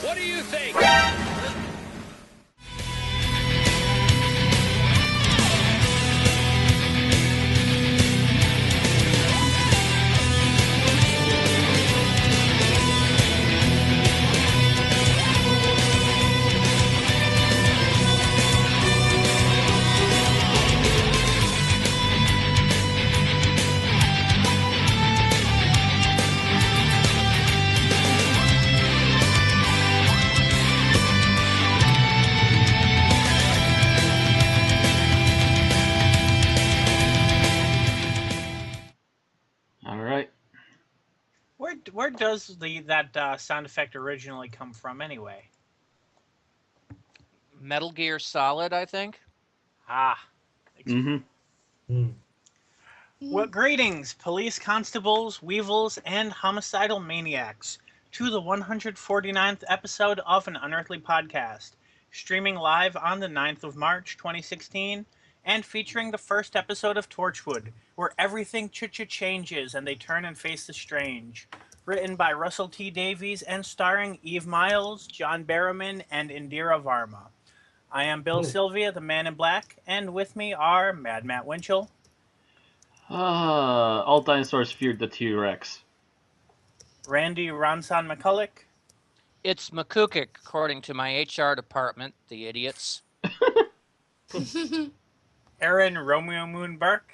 What do you think? Where does that sound effect originally come from anyway? Metal Gear Solid, I think. Ah. Mm-hmm. Well, greetings, police constables, weevils, and homicidal maniacs, to the 149th episode of an Unearthly podcast, streaming live on the 9th of March, 2016, and featuring the first episode of Torchwood, where everything changes and they turn and face the strange. Written by Russell T. Davies and starring Eve Miles, John Barrowman, and Indira Varma. I am Bill Sylvia, the Man in Black, and with me are Mad Matt Winchell. All dinosaurs feared the T-Rex. Randy Ronson McCulloch. It's McCookik, according to my HR department, the idiots. Aaron Romeo Moon Burke.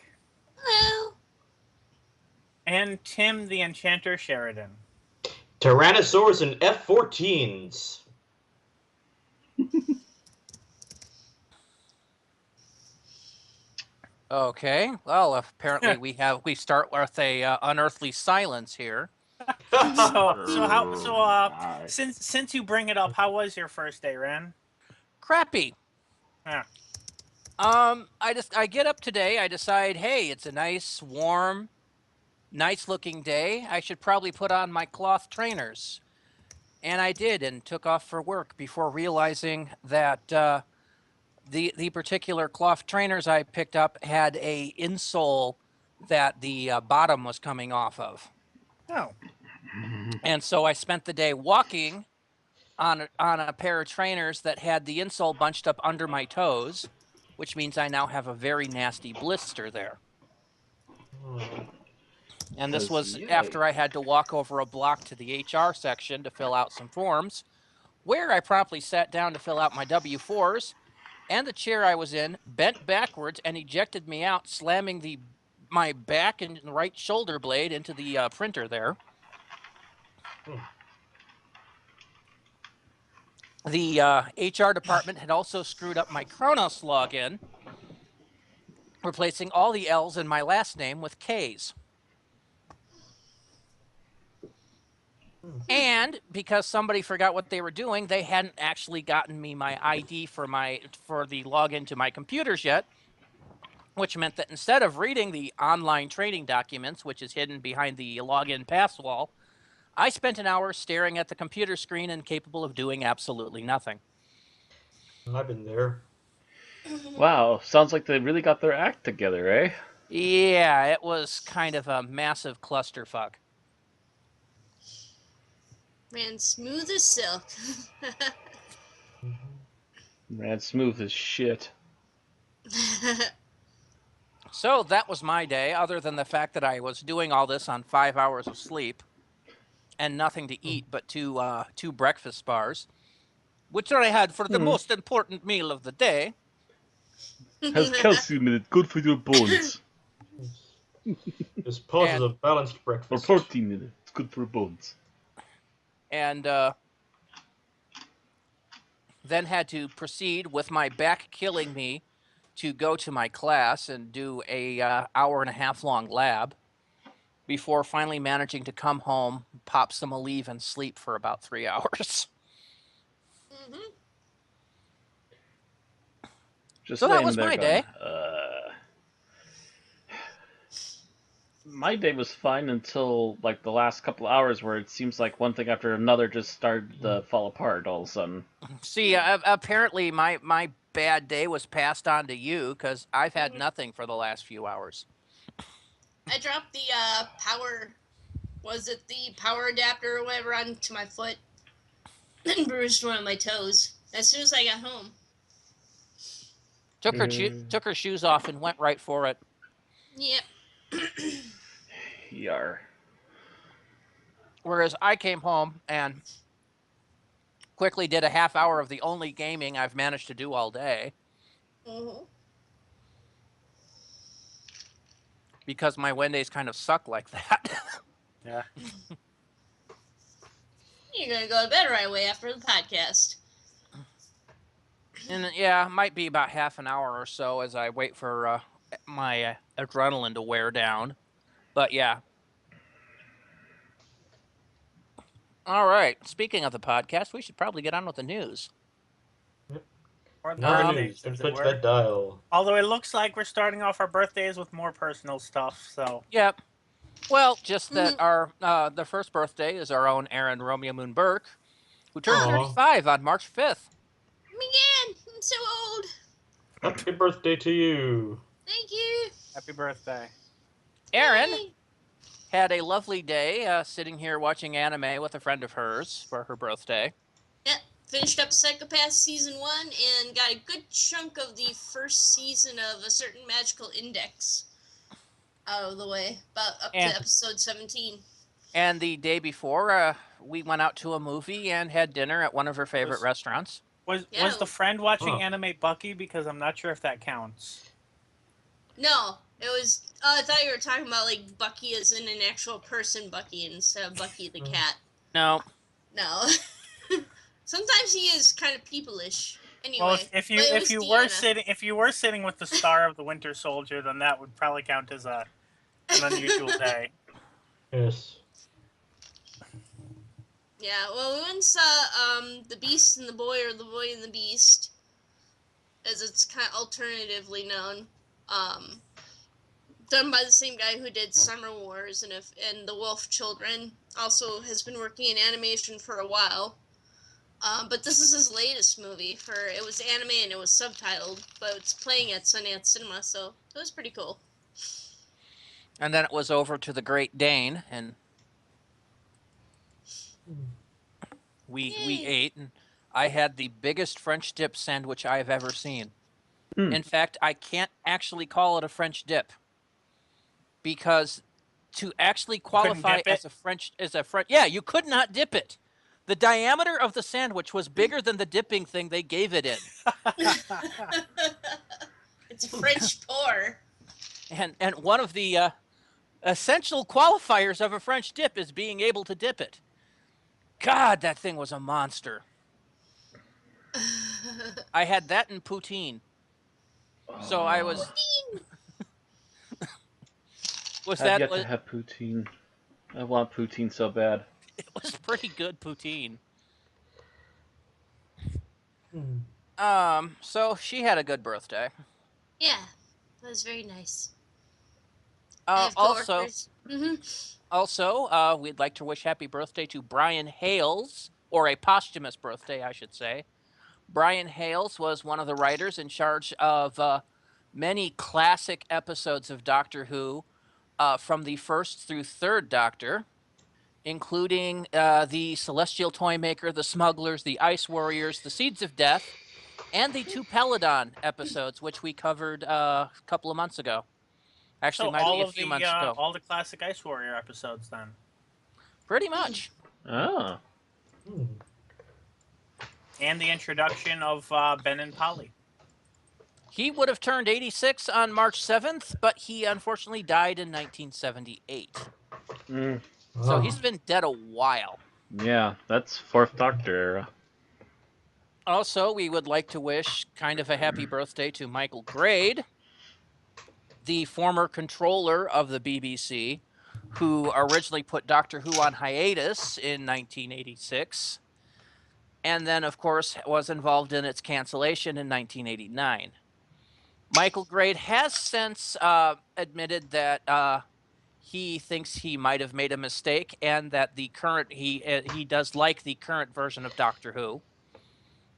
Hello. And Tim the Enchanter Sheridan. Tyrannosaurs and F-14s. Okay, well, apparently we start with a unearthly silence here. Since you bring it up, how was your first day, Ren? Crappy. Yeah. I get up today, I decide, hey, it's a nice, warm, nice-looking day. I should probably put on my cloth trainers. And I did, and took off for work before realizing that the particular cloth trainers I picked up had a insole that the bottom was coming off of. Oh. And so I spent the day walking on a pair of trainers that had the insole bunched up under my toes, which means I now have a very nasty blister there. And this was after I had to walk over a block to the HR section to fill out some forms, where I promptly sat down to fill out my W-4s, and the chair I was in bent backwards and ejected me out, slamming my back and right shoulder blade into the printer there. The HR department had also screwed up my Kronos login, replacing all the L's in my last name with K's. And because somebody forgot what they were doing, they hadn't actually gotten me my ID for the login to my computers yet, which meant that instead of reading the online training documents, which is hidden behind the login pass wall, I spent an hour staring at the computer screen and capable of doing absolutely nothing. I've been there. Wow, sounds like they really got their act together, eh? Yeah, it was kind of a massive clusterfuck. Ran smooth as silk. Ran smooth as shit. So that was my day, other than the fact that I was doing all this on 5 hours of sleep and nothing to eat but two breakfast bars, which I had for the most important meal of the day. Has calcium in it, good for your bones. It's part of the balanced breakfast. Or protein in it, it's good for bones. And then had to proceed with my back killing me to go to my class and do a hour and a half long lab before finally managing to come home, pop some Aleve, and sleep for about 3 hours. So that was my day. My day was fine until like the last couple hours, where it seems like one thing after another just started to fall apart all of a sudden. See, apparently my bad day was passed on to you, because I've had nothing for the last few hours. I dropped the power, was it the power adapter or whatever, onto my foot. and bruised one of my toes as soon as I got home. Took her shoes off and went right for it. Yep. Yar. Whereas I came home and quickly did a half hour of the only gaming I've managed to do all day. Mm-hmm. Because my Wednesdays kind of suck like that. Yeah. You're gonna go to bed right away after the podcast. And yeah, might be about half an hour or so as I wait for my adrenaline to wear down. But yeah. All right. Speaking of the podcast, we should probably get on with the news. Or the Now the birthdays, news. as Don't it switch were. that dial. Although it looks like we're starting off our birthdays with more personal stuff, so. Yep. Well, just that our the first birthday is our own Aaron Romeo Moon Burke, who turned Aw. 35 on March 5th. Man, I'm so old. Happy birthday to you. Thank you. Happy birthday. Aaron Yay. had a lovely day sitting here watching anime with a friend of hers for her birthday. Yep. Finished up Psychopath Season 1 and got a good chunk of the first season of A Certain Magical Index out of the way. About up to episode 17. And the day before, we went out to a movie and had dinner at one of her favorite restaurants. Was Yeah. the friend watching Huh. anime Bucky? Because I'm not sure if that counts. No, it was. I thought you were talking about like Bucky as in an actual person, Bucky, instead of Bucky the cat. No. No. Sometimes he is kind of peopleish. Anyway, Well, if you but it if was you were Deanna. sitting with the star of the Winter Soldier, then that would probably count as an unusual day. Yes. Yeah, well, we went and saw The Beast and the Boy, or The Boy and the Beast, as it's kind of alternatively known. Done by the same guy who did Summer Wars and The Wolf Children. Also has been working in animation for a while. But this is his latest movie. It was anime and it was subtitled, but it's playing at Sundance Cinema, so it was pretty cool. And then it was over to the Great Dane, and we Yay. ate, and I had the biggest French dip sandwich I've ever seen. In fact, I can't actually call it a French dip, because to actually qualify dip as a French, yeah, you could not dip it. The diameter of the sandwich was bigger than the dipping thing they gave it in. It's French pour. And one of the essential qualifiers of a French dip is being able to dip it. God, that thing was a monster. I had that in poutine. So I was. I've yet to have poutine. I want poutine so bad. It was pretty good poutine. Hmm. So she had a good birthday. Yeah, that was very nice. Also, Mm-hmm. we'd like to wish happy birthday to Brian Hales, or a posthumous birthday, I should say. Brian Hales was one of the writers in charge of many classic episodes of Doctor Who, from the first through third Doctor, including the Celestial Toymaker, the Smugglers, the Ice Warriors, the Seeds of Death, and the two Peladon episodes, which we covered a couple of months ago. Actually, So might be a few months ago. all the classic Ice Warrior episodes, then. Pretty much. Oh. Hmm. And the introduction of Ben and Polly. He would have turned 86 on March 7th, but he unfortunately died in 1978. Mm. So Oh. he's been dead a while. Yeah, that's Fourth Doctor era. Also, we would like to wish kind of a happy birthday to Michael Grade, the former controller of the BBC, who originally put Doctor Who on hiatus in 1986, and then, of course, was involved in its cancellation in 1989. Michael Grade has since admitted that he thinks he might have made a mistake, and that he does like the current version of Doctor Who,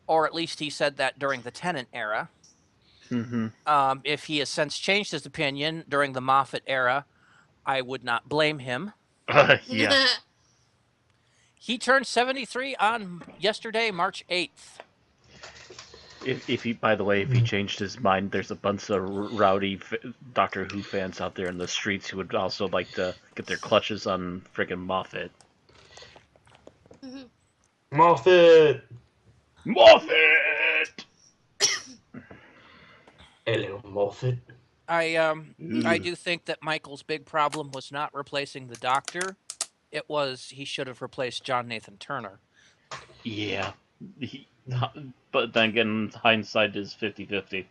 or at least he said that during the Tennant era. Mm-hmm. If he has since changed his opinion during the Moffat era, I would not blame him. Yeah. He turned 73 on yesterday, March 8th. If he, by the way, if he changed his mind, there's a bunch of rowdy Doctor Who fans out there in the streets who would also like to get their clutches on friggin' Moffat. Moffat! Moffat! Hello, Moffat. I do think that Michael's big problem was not replacing the Doctor. It was he should have replaced John Nathan Turner. Yeah. But then again, hindsight is 50-50.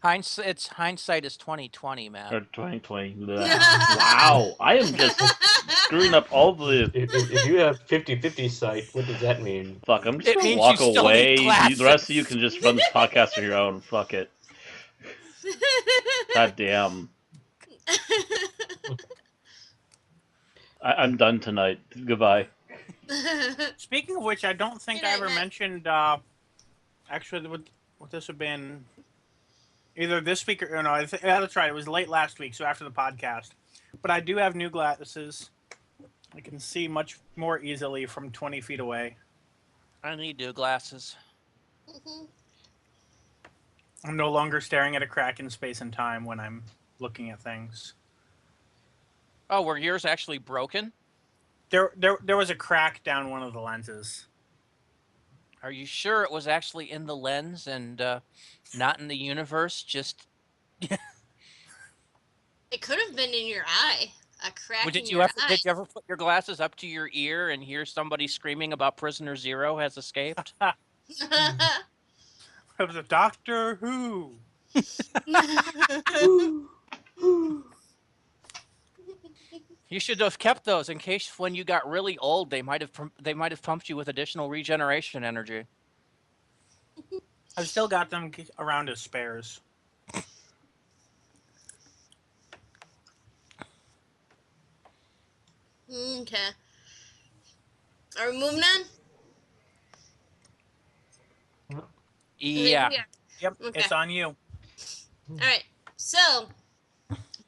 Hindsight is 20/20, man. Or 2020. Wow, I am just screwing up all the... If you have 50-50 sight, what does that mean? Fuck, I'm just It gonna means walk you still away. need The rest of you can just run this podcast on your own. Fuck it. God damn. I'm done tonight. Goodbye. Speaking of which, I don't think Good I night, ever Matt. mentioned. Actually, what this would have been either this week or no. Yeah, that's right. It was late last week, so after the podcast. But I do have new glasses. I can see much more easily from 20 feet away. I need new glasses. I'm no longer staring at a crack in space and time when I'm looking at things. Oh, were yours actually broken? There was a crack down one of the lenses. Are you sure it was actually in the lens and not in the universe? Just It could have been in your eye. A crack did in you your ever eye. did you ever put your glasses up to your ear and hear somebody screaming about Prisoner Zero has escaped? It was a Doctor Who. You should have kept those in case when you got really old they might have pumped you with additional regeneration energy. I've still got them around as spares. Okay. Are we moving on? Yeah. Yep, Okay. it's on you. All right. So,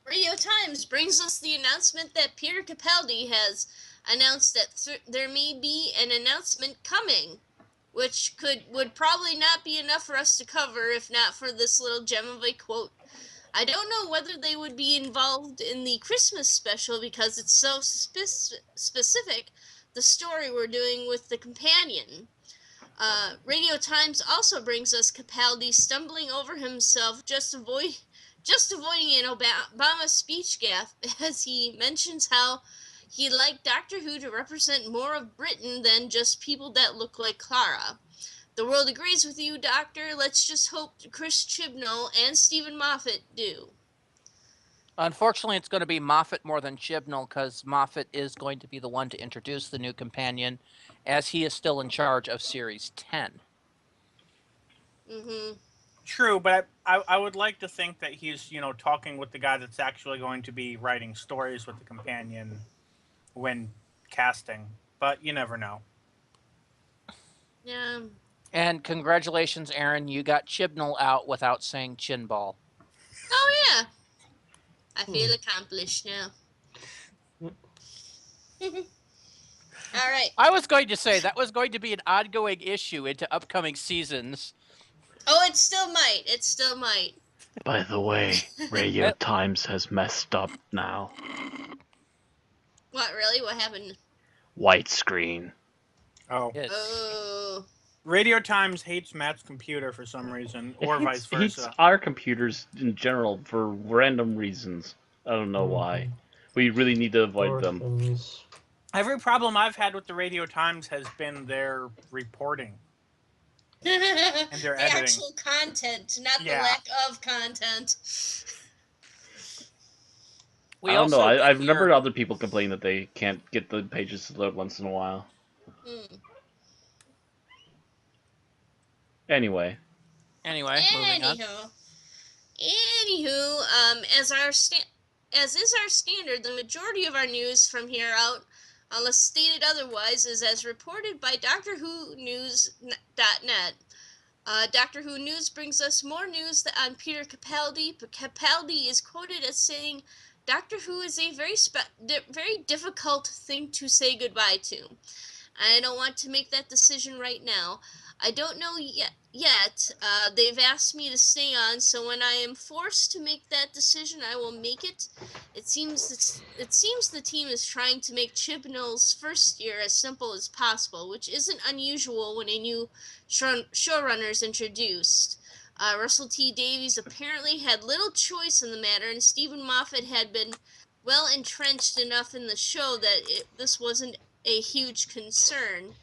Radio Times brings us the announcement that Peter Capaldi has announced that there may be an announcement coming, which would probably not be enough for us to cover if not for this little gem of a quote. I don't know whether they would be involved in the Christmas special because it's so specific, the story we're doing with the companion. Radio Times also brings us Capaldi stumbling over himself just avoiding an Obama speech gaffe as he mentions how he'd like Doctor Who to represent more of Britain than just people that look like Clara. The world agrees with you, Doctor. Let's just hope Chris Chibnall and Stephen Moffat do. Unfortunately, it's going to be Moffat more than Chibnall because Moffat is going to be the one to introduce the new companion, as he is still in charge of Series 10. Mm-hmm. True, but I would like to think that he's, talking with the guy that's actually going to be writing stories with the companion when casting. But you never know. Yeah. And congratulations, Aaron, you got Chibnall out without saying chin ball. Oh, yeah. I feel accomplished now. All right. I was going to say that was going to be an ongoing issue into upcoming seasons. Oh, it still might. It still might. By the way, Radio Times has messed up now. What, really? What happened? White screen. Oh. Yes. Oh. Radio Times hates Matt's computer for some reason, or vice versa. Hates our computers in general for random reasons. I don't know why. We really need to avoid them. Every problem I've had with the Radio Times has been their reporting. And their the editing. actual content, not the Yeah. lack of content. We I don't know. also I've hear- never heard other people complain that they can't get the pages to load once in a while. Anyway. Anyway, moving on. Anywho, as is our standard, the majority of our news from here out, unless stated otherwise, is as reported by DoctorWhoNews.net. Doctor Who News brings us more news on Peter Capaldi, but Capaldi is quoted as saying, Doctor Who is a very difficult thing to say goodbye to. I don't want to make that decision right now. I don't know yet. They've asked me to stay on, so when I am forced to make that decision, I will make it. It seems the team is trying to make Chibnall's first year as simple as possible, which isn't unusual when a new showrunner is introduced. Russell T Davies apparently had little choice in the matter, and Stephen Moffat had been well entrenched enough in the show that this wasn't a huge concern.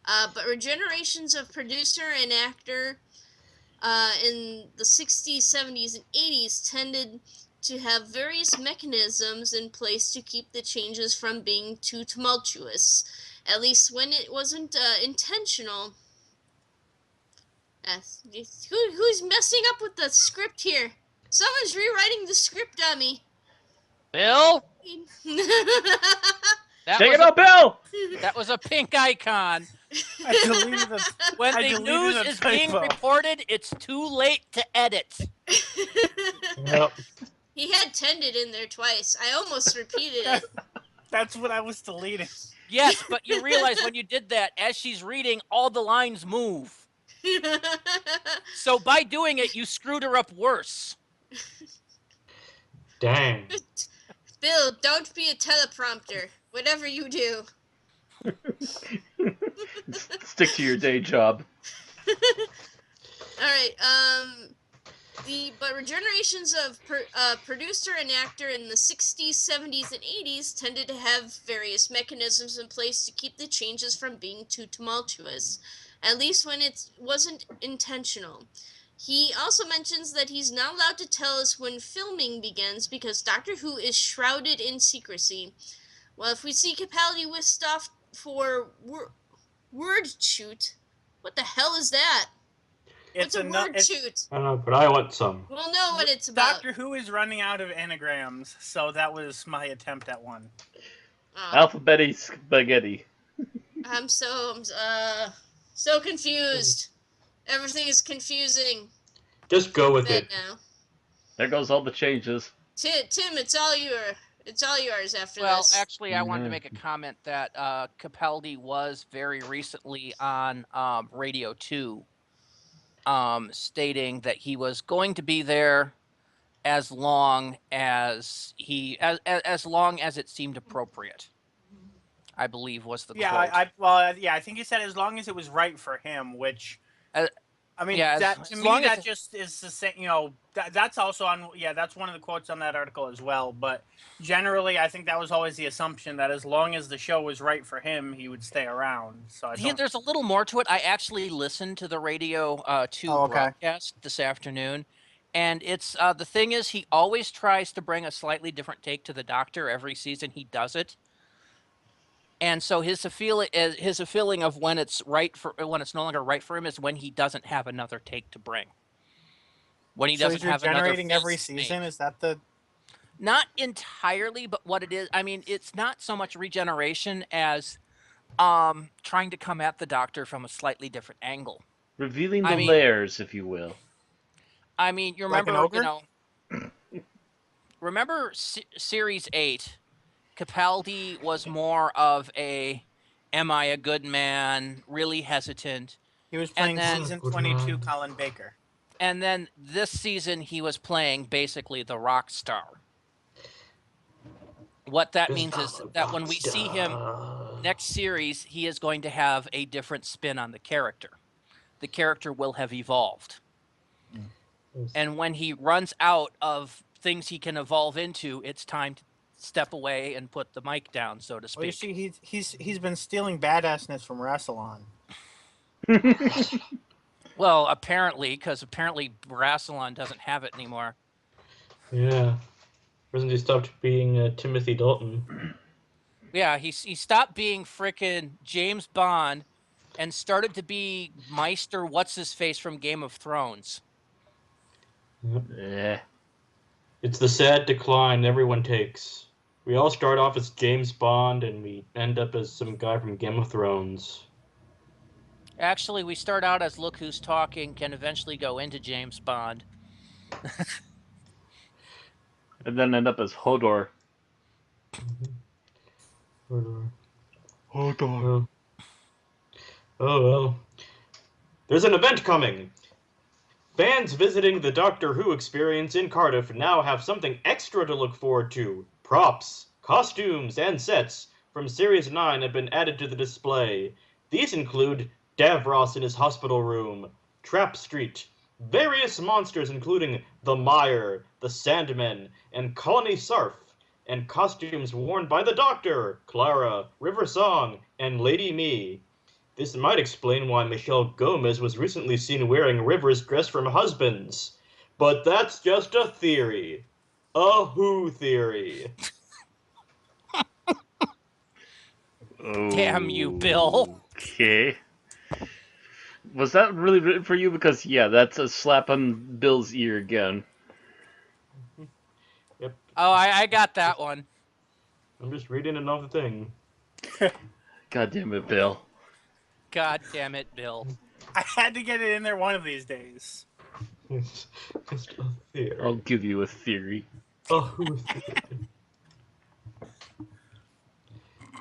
But regenerations of producer and actor in the 60s, 70s, and 80s tended to have various mechanisms in place to keep the changes from being too tumultuous, at least when it wasn't intentional. Who's messing up with the script here? Someone's rewriting the script on me. Bill? Take it up, Bill! That was a pink icon. I deleted the. When I the deleted news a is being typo. reported, it's too late to edit. Yep. He had tended in there twice. I almost repeated it. That's what I was deleting. Yes, but you realize when you did that, as she's reading, all the lines move. So by doing it, you screwed her up worse. Dang. Bill, don't be a teleprompter. Whatever you do. Stick to your day job. All right. But regenerations of producer and actor in the 60s, 70s, and 80s tended to have various mechanisms in place to keep the changes from being too tumultuous, at least when it wasn't intentional. He also mentions that he's not allowed to tell us when filming begins because Doctor Who is shrouded in secrecy. Well, if we see Capaldi whisked off for word shoot, what the hell is that? What's a word shoot? I don't know, but I want some. We'll know what it's about. Doctor Who is running out of anagrams, so that was my attempt at one. Alphabeti spaghetti. I'm so confused. Everything is confusing. Just go with it. Now. There goes all the changes. Tim, it's all yours after this. Well, actually, I wanted to make a comment that Capaldi was very recently on Radio 2, stating that he was going to be there as long as it seemed appropriate. I believe was the quote. I think he said as long as it was right for him, which I mean, that just is the same. You know, that's also on. Yeah, that's one of the quotes on that article as well. But generally, I think that was always the assumption that as long as the show was right for him, he would stay around. So there's a little more to it. I actually listened to the Radio 2 broadcast this afternoon, and it's the thing is he always tries to bring a slightly different take to the Doctor every season. He does it. And so his feeling of when it's no longer right for him is when he doesn't have another take to bring. When he doesn't have another. Regenerating every season, is that the? Not entirely, but what it is, I mean, it's not so much regeneration as trying to come at the Doctor from a slightly different angle. Revealing the layers, if you will. I mean, you remember, like an ogre? Remember Series 8. Capaldi was more of a, am I a good man, really hesitant. He was playing season 22 Colin Baker. And then this season he was playing basically the rock star. What that means is that when we see him next series, he is going to have a different spin on the character. The character will have evolved. And when he runs out of things he can evolve into, it's time to step away and put the mic down, so to speak. Well, you see, he's been stealing badassness from Rassilon. Well, apparently, because Rassilon doesn't have it anymore. Yeah. Hasn't he stopped being Timothy Dalton? Yeah, he stopped being frickin' James Bond and started to be Meister What's-His-Face from Game of Thrones. Yeah. It's the sad decline everyone takes. We all start off as James Bond, and we end up as some guy from Game of Thrones. Actually, we start out as Look Who's Talking, can eventually go into James Bond. And then end up as Hodor. Hodor. Hodor. Oh well. There's an event coming. Fans visiting the Doctor Who experience in Cardiff now have something extra to look forward to. Props, costumes, and sets from Series 9 have been added to the display. These include Davros in his hospital room, Trap Street, various monsters including the Mire, the Sandmen, and Colony Sarf, and costumes worn by the Doctor, Clara, River Song, and Lady Me. This might explain why Michelle Gomez was recently seen wearing River's dress from Husbands. But that's just a theory. A Who theory. Damn you, Bill. Okay. Was that really written for you? Because, yeah, that's a slap on Bill's ear again. Yep. Oh, I got that one. I'm just reading another thing. God damn it, Bill. God damn it, Bill. I had to get it in there one of these days. It's just a theory. I'll give you a theory. A Who theory.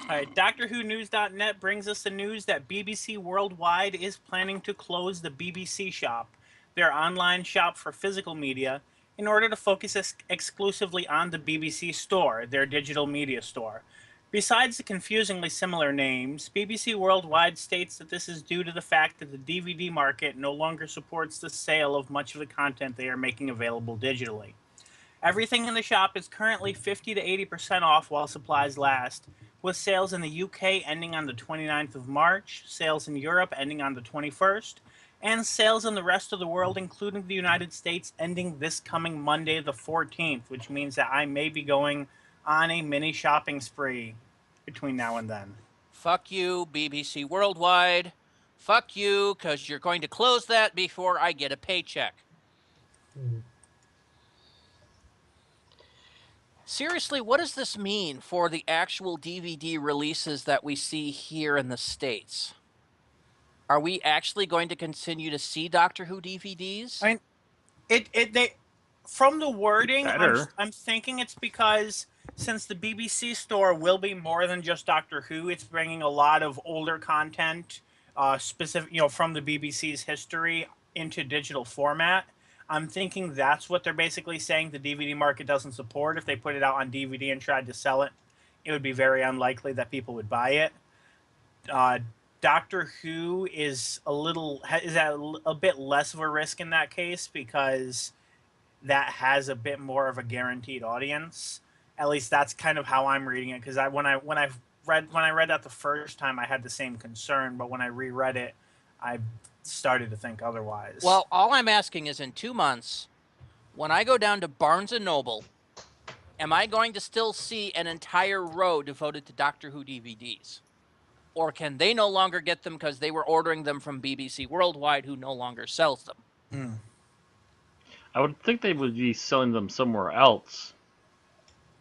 Alright, DoctorWhoNews.net brings us the news that BBC Worldwide is planning to close the BBC Shop, their online shop for physical media, in order to focus exclusively on the BBC Store, their digital media store. Besides the confusingly similar names, BBC Worldwide states that this is due to the fact that the DVD market no longer supports the sale of much of the content they are making available digitally. Everything in the shop is currently 50 to 80% off while supplies last, with sales in the UK ending on the 29th of March, sales in Europe ending on the 21st, and sales in the rest of the world, including the United States, ending this coming Monday the 14th, which means that I may be going on a mini shopping spree between now and then. Fuck you, BBC Worldwide. Fuck you, because you're going to close that before I get a paycheck. Seriously, what does this mean for the actual DVD releases that we see here in the States? Are we actually going to continue to see Doctor Who DVDs? I mean, they from the wording, I'm thinking it's because since the BBC store will be more than just Doctor Who, it's bringing a lot of older content, specific, from the BBC's history into digital format. I'm thinking that's what they're basically saying the DVD market doesn't support. If they put it out on DVD and tried to sell it, it would be very unlikely that people would buy it. Doctor Who is at a bit less of a risk in that case because that has a bit more of a guaranteed audience. At least that's kind of how I'm reading it. Because when I read that the first time, I had the same concern, but when I reread it, I started to think otherwise. Well, all I'm asking is in 2 months, when I go down to Barnes & Noble, am I going to still see an entire row devoted to Doctor Who DVDs? Or can they no longer get them because they were ordering them from BBC Worldwide, who no longer sells them? I would think they would be selling them somewhere else.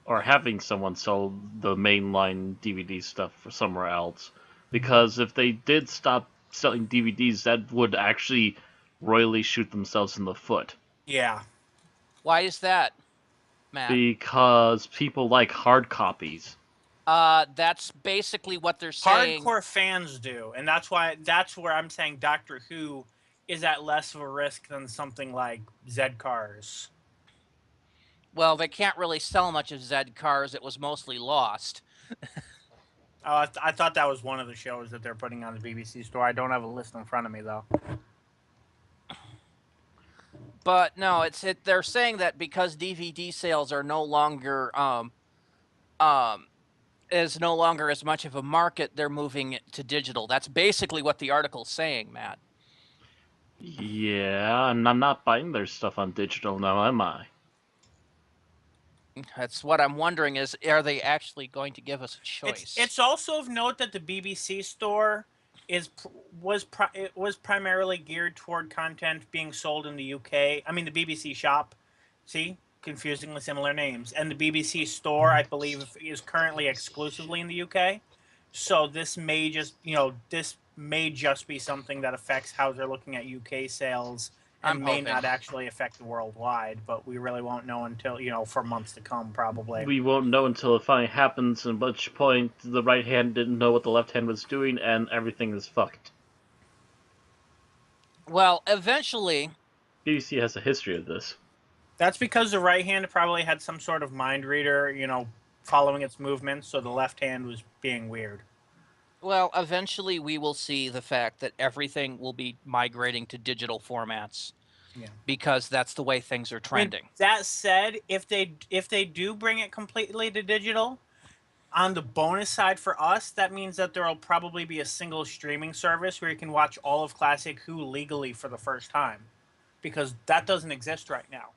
Or having someone sell the mainline DVD stuff for somewhere else. Because if they did stop selling DVDs, that would actually royally shoot themselves in the foot. Yeah. Why is that, Matt? Because people like hard copies. That's basically what they're saying. Hardcore fans do, and that's where I'm saying Doctor Who is at less of a risk than something like Z-Cars. Well, they can't really sell much of Z-Cars. It was mostly lost. I thought that was one of the shows that they're putting on the BBC store. I don't have a list in front of me, though. But no, they're saying that because DVD sales are no longer is no longer as much of a market, they're moving it to digital. That's basically what the article's saying, Matt. Yeah, and I'm not buying their stuff on digital now, am I? That's what I'm wondering is, are they actually going to give us a choice? It's also of note that the BBC store was primarily geared toward content being sold in the UK. I mean, the BBC shop. See? Confusingly similar names. And the BBC store, I believe, is currently exclusively in the UK. So this may just be something that affects how they're looking at UK sales and may hoping. not actually affect the worldwide, but we really won't know until, for months to come, probably. We won't know until it finally happens, at which point the right hand didn't know what the left hand was doing, and everything is fucked. Well, eventually, BBC has a history of this. That's because the right hand probably had some sort of mind reader, following its movements, so the left hand was being weird. well, eventually we will see the fact that everything will be migrating to digital formats. Yeah. Because that's the way things are trending. That said, if they do bring it completely to digital, on the bonus side for us, that means that there will probably be a single streaming service where you can watch all of Classic Who legally for the first time, because that doesn't exist right now.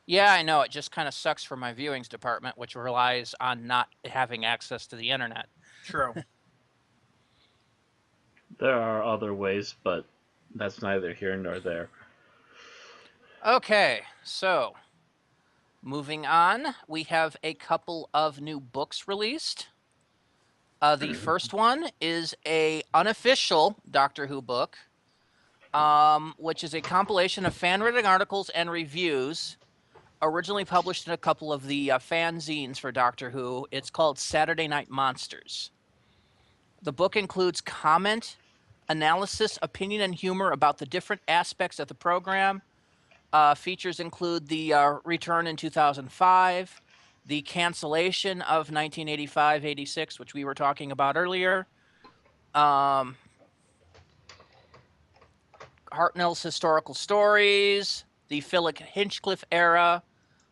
Yeah, I know. It just kind of sucks for my viewings department, which relies on not having access to the internet. True. There are other ways, but that's neither here nor there. Okay, so moving on, we have a couple of new books released. The first one is a unofficial Doctor Who book, which is a compilation of fan-written articles and reviews, originally published in a couple of the fanzines for Doctor Who. It's called Saturday Night Monsters. The book includes comment, analysis, opinion, and humor about the different aspects of the program. Features include the return in 2005, the cancellation of 1985-86, which we were talking about earlier, Hartnell's historical stories, the Philip Hinchcliffe era,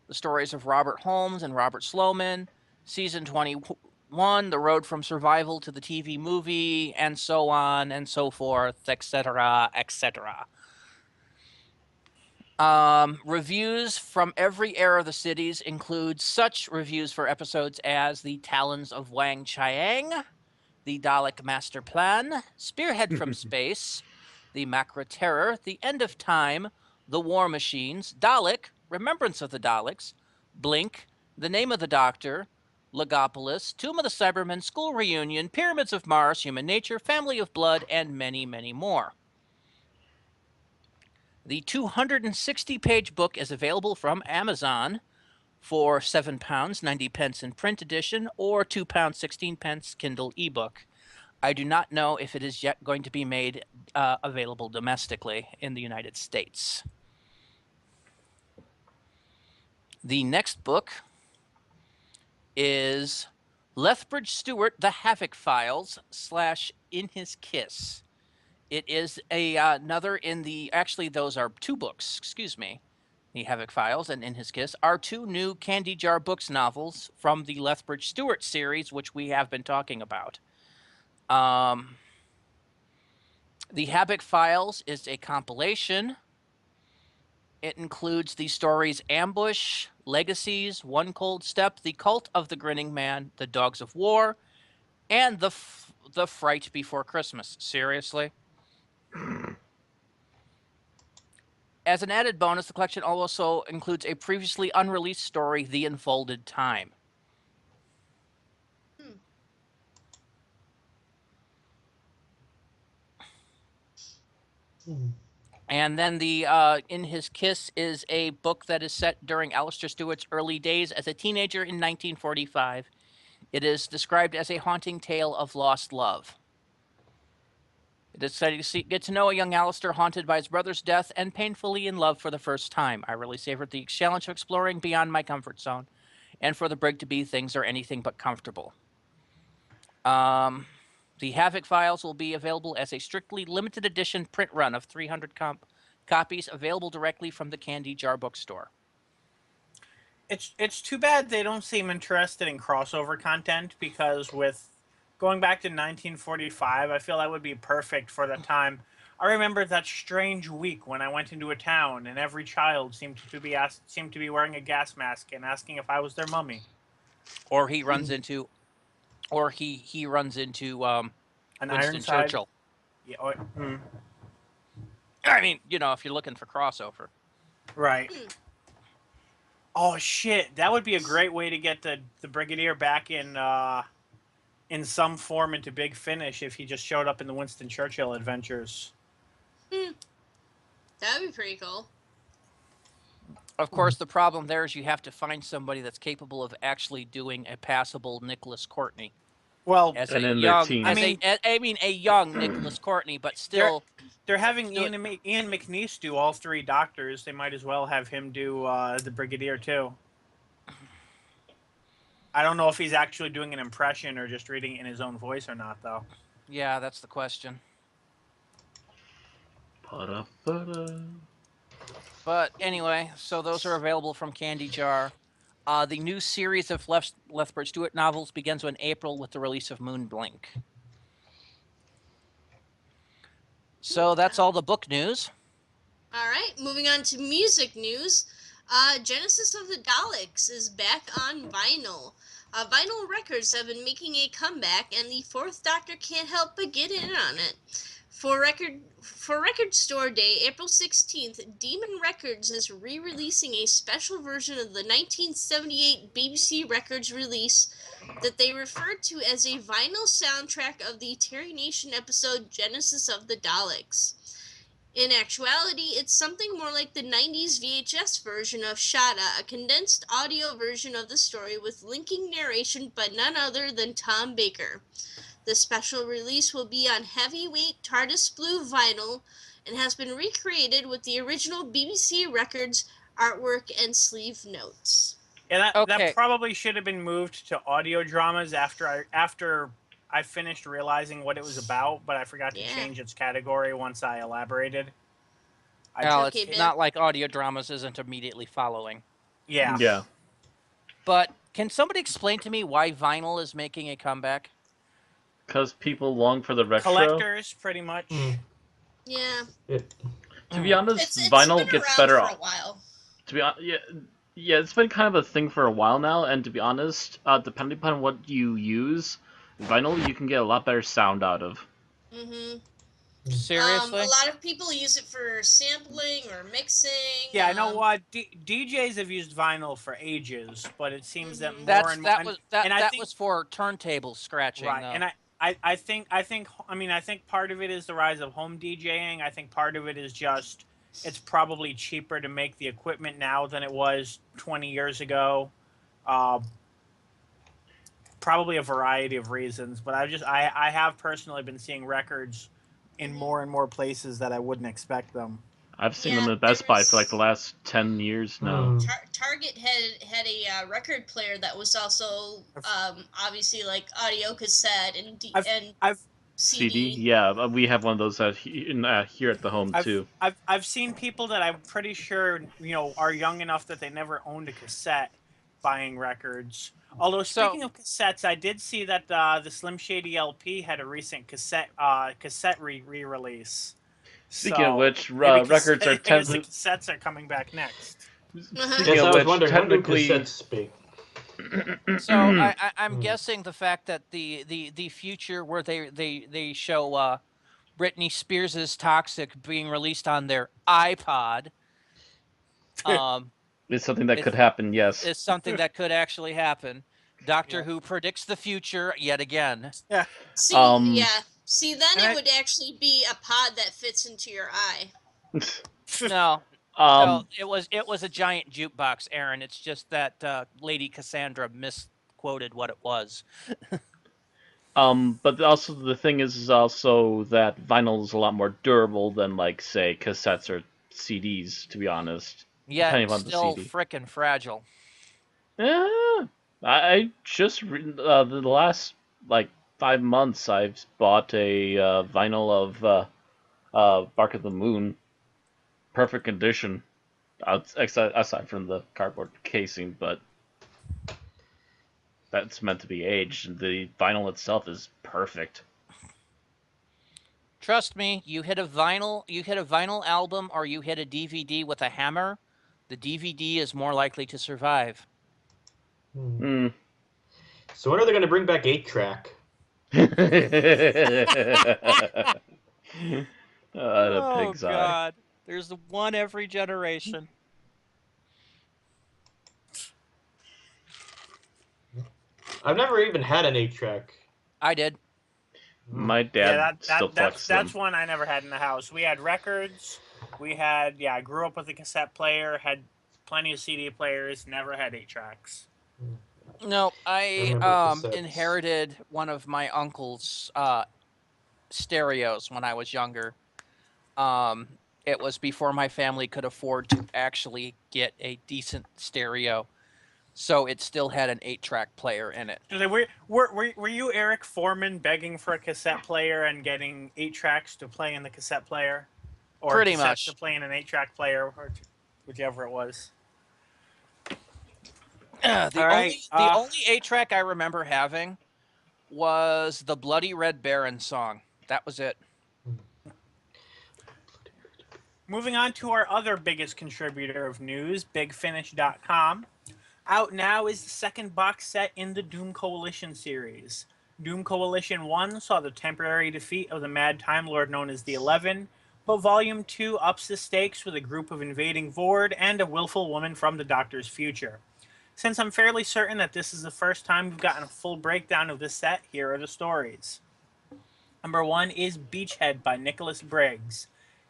the stories of Robert Holmes and Robert Sloman, season 21, the road from survival to the TV movie, and so on and so forth, etc., etc. Reviews from every era of the cities include such reviews for episodes as The Talons of Wang Chiang, The Dalek Master Plan, Spearhead from Space, The Macra Terror, The End of Time, The War Machines, Dalek, Remembrance of the Daleks, Blink, The Name of the Doctor, Legopolis, Tomb of the Cybermen, School Reunion, Pyramids of Mars, Human Nature, Family of Blood, and many, many more. The 260-page book is available from Amazon for £7.90 in print edition or £2.16 Kindle ebook. I do not know if it is yet going to be made available domestically in the United States. The next book is Lethbridge Stewart, The Havoc Files / In His Kiss. It is another in the, actually those are two books, excuse me. The Havoc Files and In His Kiss are two new Candy Jar Books novels from the Lethbridge Stewart series, which we have been talking about. The Havoc Files is a compilation. It includes the stories Ambush, Legacies, One Cold Step, The Cult of the Grinning Man, The Dogs of War, and The Fright Before Christmas. Seriously? As an added bonus, the collection also includes a previously unreleased story, The Enfolded Time. And then the In His Kiss is a book that is set during Alistair Stewart's early days as a teenager in 1945. It is described as a haunting tale of lost love. It is exciting to get to know a young Alistair haunted by his brother's death and painfully in love for the first time. I really savored the challenge of exploring beyond my comfort zone, and for the brig to be things are anything but comfortable. The Havoc Files will be available as a strictly limited edition print run of 300 copies available directly from the Candy Jar Bookstore. It's too bad they don't seem interested in crossover content, because with going back to 1945, I feel that would be perfect for the time. I remember that strange week when I went into a town and every child seemed to be wearing a gas mask and asking if I was their mummy. Or he runs into, he runs into An Winston Ironside. Churchill. Yeah. I mean, if you're looking for crossover. Right. Oh shit! That would be a great way to get the Brigadier back in some form into Big Finish if he just showed up in the Winston Churchill adventures. That would be pretty cool. Of course, the problem there is you have to find somebody that's capable of actually doing a passable Nicholas Courtney. Well, As And a in their young, teens. a young Nicholas Courtney, but still, they're having still- Ian McNeice do all three doctors. They might as well have him do the Brigadier too. I don't know if he's actually doing an impression or just reading it in his own voice or not, though. yeah, that's the question. Pa-da-pa-da. But anyway, so those are available from Candy Jar. The new series of Lethbridge Stewart novels begins in April with the release of Moonblink. So that's all the book news. All right, moving on to music news. Genesis of the Daleks is back on vinyl. Vinyl records have been making a comeback, and the Fourth Doctor can't help but get in on it. For Record Store Day, April 16th, Demon Records is re-releasing a special version of the 1978 BBC Records release that they referred to as a vinyl soundtrack of the Terry Nation episode Genesis of the Daleks. In actuality, it's something more like the 90s VHS version of Shada, a condensed audio version of the story with linking narration by none other than Tom Baker. The special release will be on heavyweight TARDIS blue vinyl and has been recreated with the original BBC Records artwork and sleeve notes. Yeah, Okay. that probably should have been moved to audio dramas after I finished realizing what it was about, but I forgot to change its category once I elaborated. Well, Okay, it's Bill. not like audio dramas isn't immediately following. Yeah. Yeah. But can somebody explain to me why vinyl is making a comeback? Because people long for the retro. Collectors, pretty much. Yeah. To be honest, It's vinyl been gets around better for a while. To be honest, yeah, it's been kind of a thing for a while now. And to be honest, depending upon what you use, vinyl you can get a lot better sound out of. Mm-hmm. Seriously? A lot of people use it for sampling or mixing. Yeah, I know what DJs have used vinyl for ages, but it seems that more That and more. was for turntable scratching, right, though. and I think part of it is the rise of home DJing. I think part of it is just it's probably cheaper to make the equipment now than it was 20 years ago. Probably a variety of reasons, but I have personally been seeing records in more and more places that I wouldn't expect them. I've seen them at Best Buy for like the last 10 years now. Target had a record player that was also obviously like audio cassette and CD. Yeah, we have one of those here at the home too. I've seen people that I'm pretty sure are young enough that they never owned a cassette buying records. Although speaking of cassettes, I did see that the Slim Shady LP had a recent cassette re-release. Speaking of which, records are cassettes are coming back next. Yes, I was wondering, when do cassettes speak? So I'm guessing the fact that the future where they show Britney Spears' Toxic being released on their iPod it's something that could happen, yes. It's something that could actually happen. Doctor Who predicts the future yet again. Yeah. See, then it would actually be a pod that fits into your eye. No. No, it was a giant jukebox, Aaron. It's just that Lady Cassandra misquoted what it was. But also the thing is also that vinyl is a lot more durable than, like, say, cassettes or CDs, to be honest. Yeah, it's still frickin' fragile. Yeah, I just the last like 5 months I've bought a vinyl of Bark of the Moon, perfect condition, aside from the cardboard casing, but that's meant to be aged. The vinyl itself is perfect. Trust me, you hit a vinyl album or you hit a DVD with a hammer, the DVD is more likely to survive. So when are they going to bring back 8-track? Oh, pig's eye. God. There's one every generation. I've never even had an 8-track. I did. My dad still collects them. That's one I never had in the house. We had records, We had, I grew up with a cassette player, had plenty of CD players, never had 8 tracks. No, I remember cassettes. inherited one of my uncle's stereos when I was younger. It was before my family could afford to actually get a decent stereo, so it still had an 8-track player in it. Were you Eric Foreman begging for a cassette player and getting 8 tracks to play in the cassette player? Or Pretty cassettes much. to play in an 8-track player, or whichever it was. The only 8-track I remember having was the Bloody Red Baron song. That was it. Moving on to our other biggest contributor of news, BigFinish.com. Out now is the second box set in the Doom Coalition series. Doom Coalition 1 saw the temporary defeat of the Mad Time Lord known as the 11, but Volume 2 ups the stakes with a group of invading Vord and a willful woman from the Doctor's future. Since I'm fairly certain that this is the first time we've gotten a full breakdown of this set, here are the stories. Number 1 is Beachhead by Nicholas Briggs.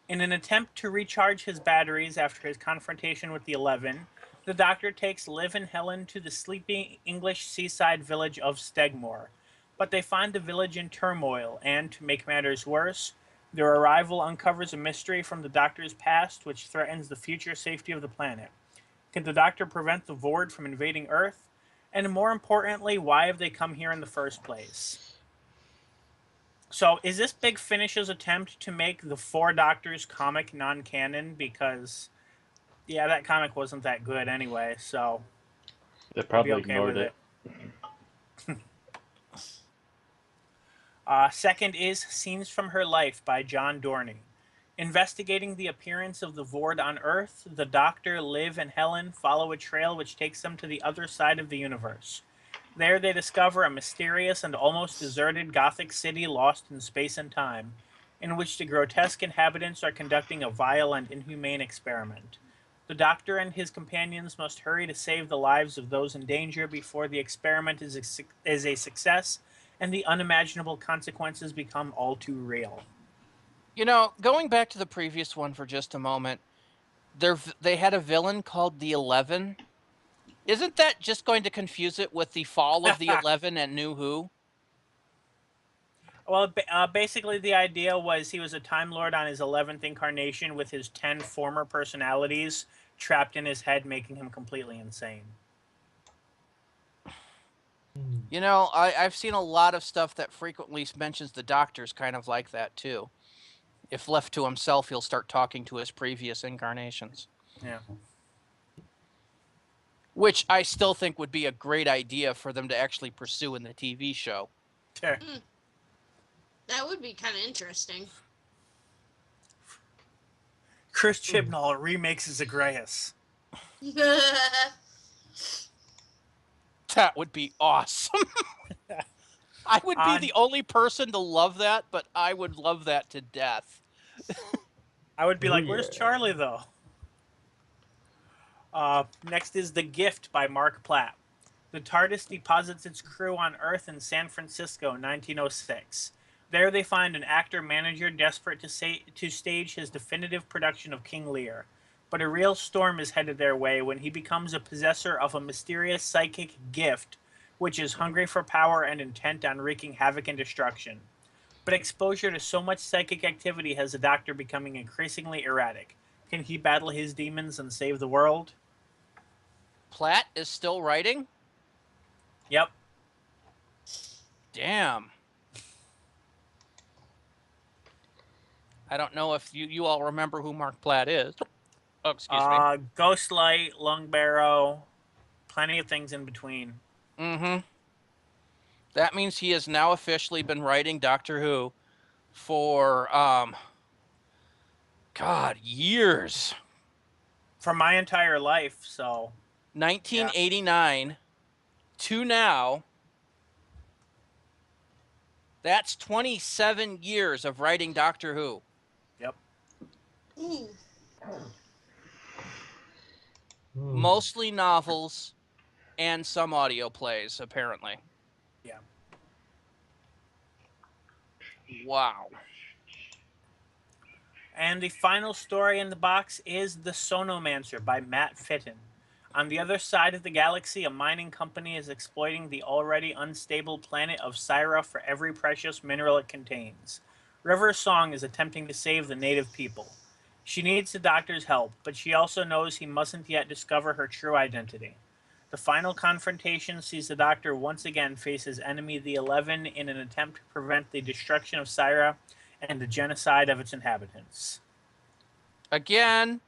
In an attempt to recharge his batteries after his confrontation with the 11, the Doctor takes Liv and Helen to the sleepy English seaside village of Stegmore. But they find the village in turmoil, and, to make matters worse, their arrival uncovers a mystery from the Doctor's past which threatens the future safety of the planet. Can the Doctor prevent the Vord from invading Earth? And more importantly, why have they come here in the first place? So, is this Big Finish's attempt to make the 4 Doctors comic non-canon? Because, that comic wasn't that good anyway, so They probably okay ignored with it. Second is Scenes from Her Life by John Dorney. Investigating the appearance of the Vord on Earth, the Doctor, Liv, and Helen follow a trail which takes them to the other side of the universe. There they discover a mysterious and almost deserted Gothic city lost in space and time, in which the grotesque inhabitants are conducting a vile and inhumane experiment. The Doctor and his companions must hurry to save the lives of those in danger before the experiment is a success and the unimaginable consequences become all too real. You know, going back to the previous one for just a moment, they had a villain called the 11. Isn't that just going to confuse it with the fall of the 11 and New Who? Well, basically the idea was he was a Time Lord on his 11th incarnation with his 10 former personalities trapped in his head, making him completely insane. You know, I've seen a lot of stuff that frequently mentions the Doctor's kind of like that, too. If left to himself, he'll start talking to his previous incarnations. Yeah. Which I still think would be a great idea for them to actually pursue in the TV show. Sure. That would be kind of interesting. Chris Chibnall remakes Zagreus. That would be awesome. I would be the only person to love that, but I would love that to death. I would be like, where's Charlie, though? Next is The Gift by Mark Platt. The TARDIS deposits its crew on Earth in San Francisco, 1906. There they find an actor-manager desperate to stage his definitive production of King Lear. But a real storm is headed their way when he becomes a possessor of a mysterious psychic gift, which is hungry for power and intent on wreaking havoc and destruction. But exposure to so much psychic activity has the Doctor becoming increasingly erratic. Can he battle his demons and save the world? Platt is still writing? Yep. Damn. I don't know if you all remember who Mark Platt is. Oh, excuse me. Ghostlight, Lung Barrow, plenty of things in between. Mm-hmm. That means he has now officially been writing Doctor Who for, God, years. For my entire life, so. 1989 to now. That's 27 years of writing Doctor Who. Yep. Ooh. Mostly novels and some audio plays, apparently. Yeah. And the final story in the box is The Sonomancer by Matt Fitton. On the other side of the galaxy, a mining company is exploiting the already unstable planet of Syra for every precious mineral it contains. River Song is attempting to save the native people. She needs the Doctor's help, but she also knows he mustn't yet discover her true identity. The final confrontation sees the Doctor once again face his enemy, the 11, in an attempt to prevent the destruction of Syra and the genocide of its inhabitants. Again,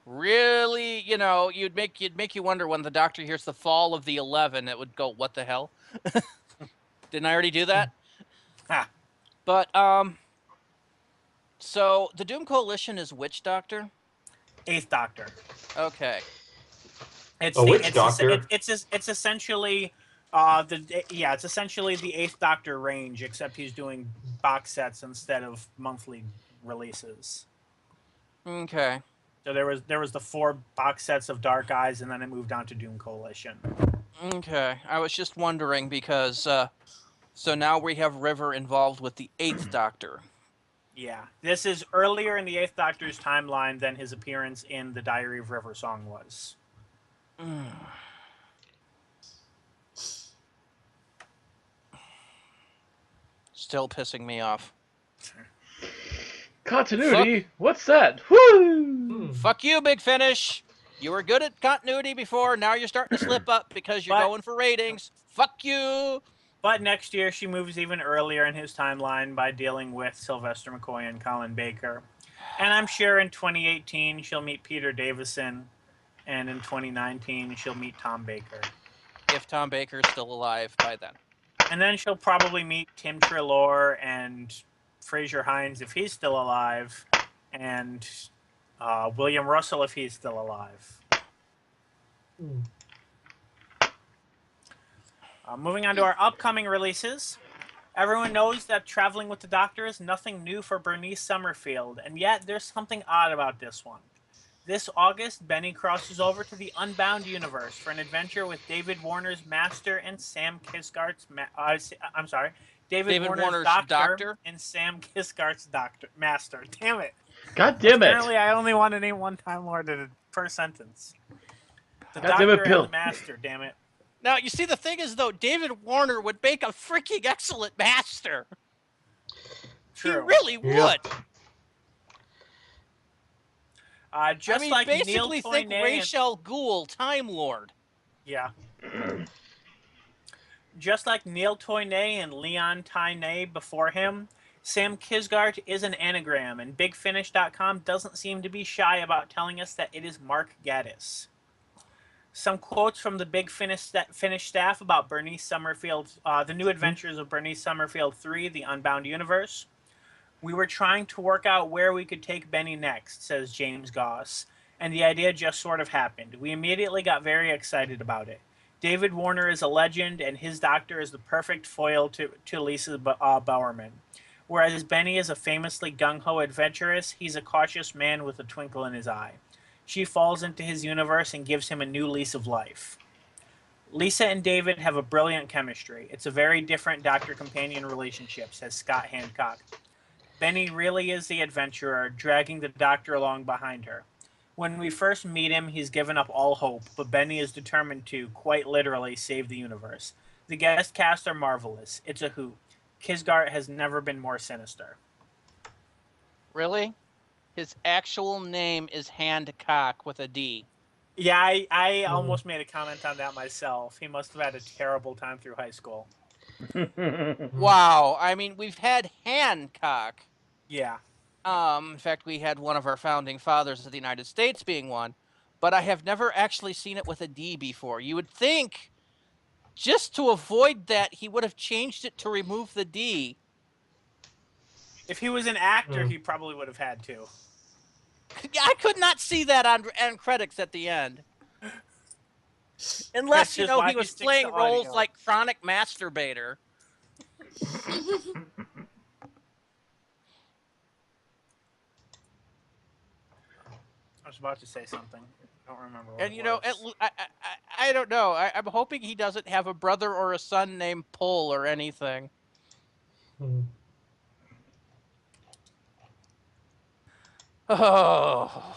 really, you'd make you wonder when the Doctor hears the fall of the 11, it would go, what the hell? Didn't I already do that? Ha. But so the Doom Coalition is which Doctor? 8th Doctor. Okay. It's Doctor? It's essentially it's essentially the 8th Doctor range, except he's doing box sets instead of monthly releases. Okay. So there was the 4 box sets of Dark Eyes, and then it moved on to Doom Coalition. Okay. I was just wondering because so now we have River involved with the 8th Doctor. Yeah, this is earlier in the 8th Doctor's timeline than his appearance in the Diary of River Song was. Still pissing me off. Continuity? What's that? Woo! Fuck you, Big Finish. You were good at continuity before. Now you're starting to slip up because you're going for ratings. Fuck you. But next year, she moves even earlier in his timeline by dealing with Sylvester McCoy and Colin Baker. And I'm sure in 2018, she'll meet Peter Davison. And in 2019, she'll meet Tom Baker. If Tom Baker's still alive by then. And then she'll probably meet Tim Treloar and Fraser Hines if he's still alive. And William Russell if he's still alive. Moving on to our upcoming releases. Everyone knows that Traveling with the Doctor is nothing new for Bernice Summerfield, and yet there's something odd about this one. This August, Benny crosses over to the Unbound universe for an adventure with David Warner's Master and Sam Kisgart's David Warner's Doctor and Sam Kisgart's Master. Damn it. God damn it. Apparently, I only want to name one Time Lord per sentence. The God Doctor damn it, Bill. and the Master, damn it. Now, you see, the thing is, though, David Warner would make a freaking excellent Master. True. He really would. Like basically Neil think Toynay Ra's al Ghul, Time Lord. Yeah. Just like Neil Toynay and Leon Tainay before him, Sam Kisgart is an anagram, and BigFinish.com doesn't seem to be shy about telling us that it is Mark Gatiss. Some quotes from the Big Finish staff about Bernice Summerfield, the new adventures of Bernice Summerfield 3, The Unbound Universe. We were trying to work out where we could take Benny next, says James Goss, and the idea just sort of happened. We immediately got very excited about it. David Warner is a legend, and his Doctor is the perfect foil to Lisa Bowerman. Whereas Benny is a famously gung-ho adventurous, he's a cautious man with a twinkle in his eye. She falls into his universe and gives him a new lease of life. Lisa and David have a brilliant chemistry. It's a very different Doctor-companion relationship, says Scott Hancock. Benny really is the adventurer, dragging the Doctor along behind her. When we first meet him, he's given up all hope, but Benny is determined to, quite literally, save the universe. The guest cast are marvelous. It's a hoot. Kisgart has never been more sinister. Really? His actual name is Handcock with a D. Yeah, I almost made a comment on that myself. He must have had a terrible time through high school. Wow. I mean, we've had Hancock. Yeah. In fact, we had one of our founding fathers of the United States being one, but I have never actually seen it with a D before. You would think, just to avoid that, he would have changed it to remove the D. If he was an actor, he probably would have had to. I could not see that on credits at the end. Unless, he was playing roles like chronic masturbator. I was about to say something. I don't remember what And, it was. I don't know. I'm hoping he doesn't have a brother or a son named Pull or anything. Oh,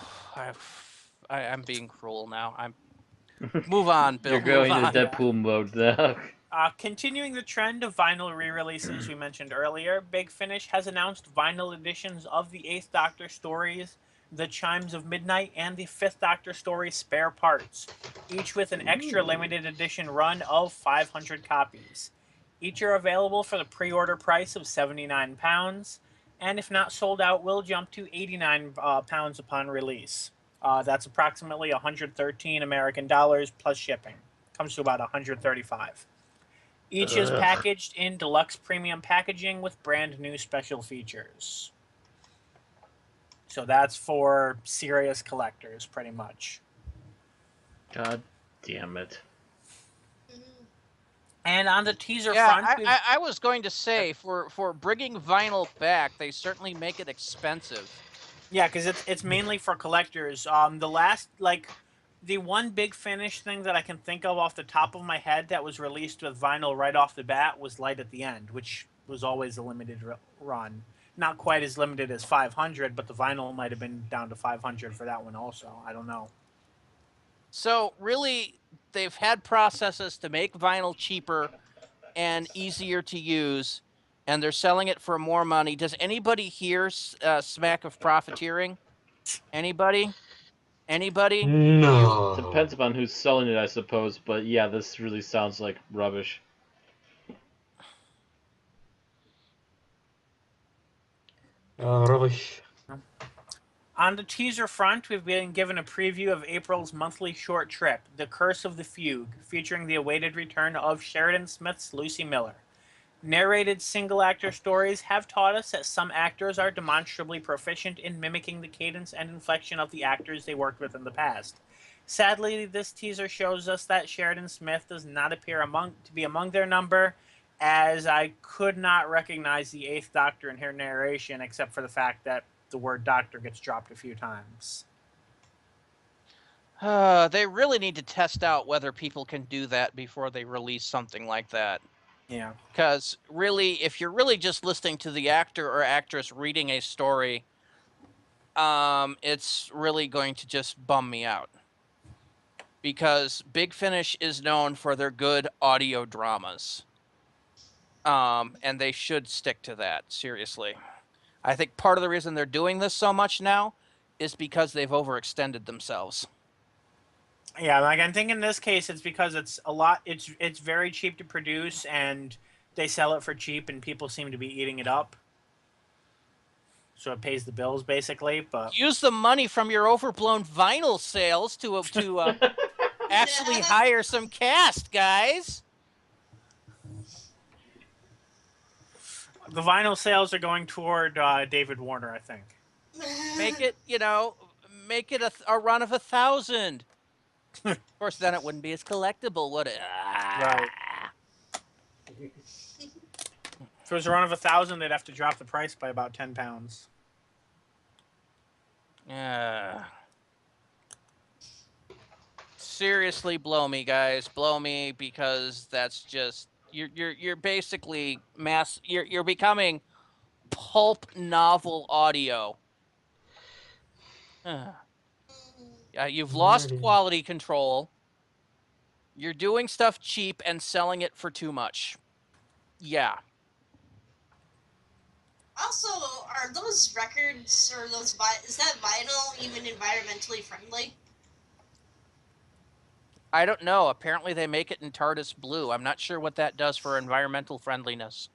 I'm being cruel now. Move on, Bill. You're going Move on. to Deadpool mode now. Continuing the trend of vinyl re-releases we mentioned earlier, Big Finish has announced vinyl editions of the 8th Doctor stories, The Chimes of Midnight, and the 5th Doctor story Spare Parts, each with an extra limited edition run of 500 copies. Each are available for the pre-order price of £79, and if not sold out, will jump to £89 upon release. That's approximately 113 American dollars plus shipping. Comes to about 135. Each is packaged in deluxe premium packaging with brand new special features. So that's for serious collectors, pretty much. God damn it. And on the teaser Yeah, front, I was going to say, for bringing vinyl back, they certainly make it expensive. yeah, because it's mainly for collectors. The one Big Finish thing that I can think of off the top of my head that was released with vinyl right off the bat was Light at the End, which was always a limited run. Not quite as limited as 500, but the vinyl might have been down to 500 for that one also. I don't know. So really, they've had processes to make vinyl cheaper and easier to use, and they're selling it for more money. Does anybody hear smack of profiteering? Anybody? Anybody? No. Depends upon who's selling it, I suppose, but yeah, this really sounds like rubbish. Rubbish. On the teaser front, we've been given a preview of April's monthly short trip, The Curse of the Fugue, featuring the awaited return of Sheridan Smith's Lucy Miller. Narrated single-actor stories have taught us that some actors are demonstrably proficient in mimicking the cadence and inflection of the actors they worked with in the past. Sadly, this teaser shows us that Sheridan Smith does not appear to be among their number, as I could not recognize the 8th Doctor in her narration, except for the fact that the word Doctor gets dropped a few times. They really need to test out whether people can do that before they release something like that. Yeah. Because really, if you're really just listening to the actor or actress reading a story, it's really going to just bum me out. Because Big Finish is known for their good audio dramas. And they should stick to that, seriously. I think part of the reason they're doing this so much now is because they've overextended themselves. Yeah, like I think in this case it's because it's very cheap to produce and they sell it for cheap and people seem to be eating it up. So it pays the bills basically, but use the money from your overblown vinyl sales to actually hire some cast, guys. The vinyl sales are going toward David Warner, I think. Make it, make it a run of 1,000. Of course, then it wouldn't be as collectible, would it? Right. If it was a run of 1,000, they'd have to drop the price by about £10. Seriously, blow me, guys. Blow me, because that's just you're basically you're becoming pulp novel audio. You've lost quality control. You're doing stuff cheap and selling it for too much. Yeah. Also, are those records or is that vinyl even environmentally friendly? I don't know. Apparently they make it in TARDIS blue. I'm not sure what that does for environmental friendliness.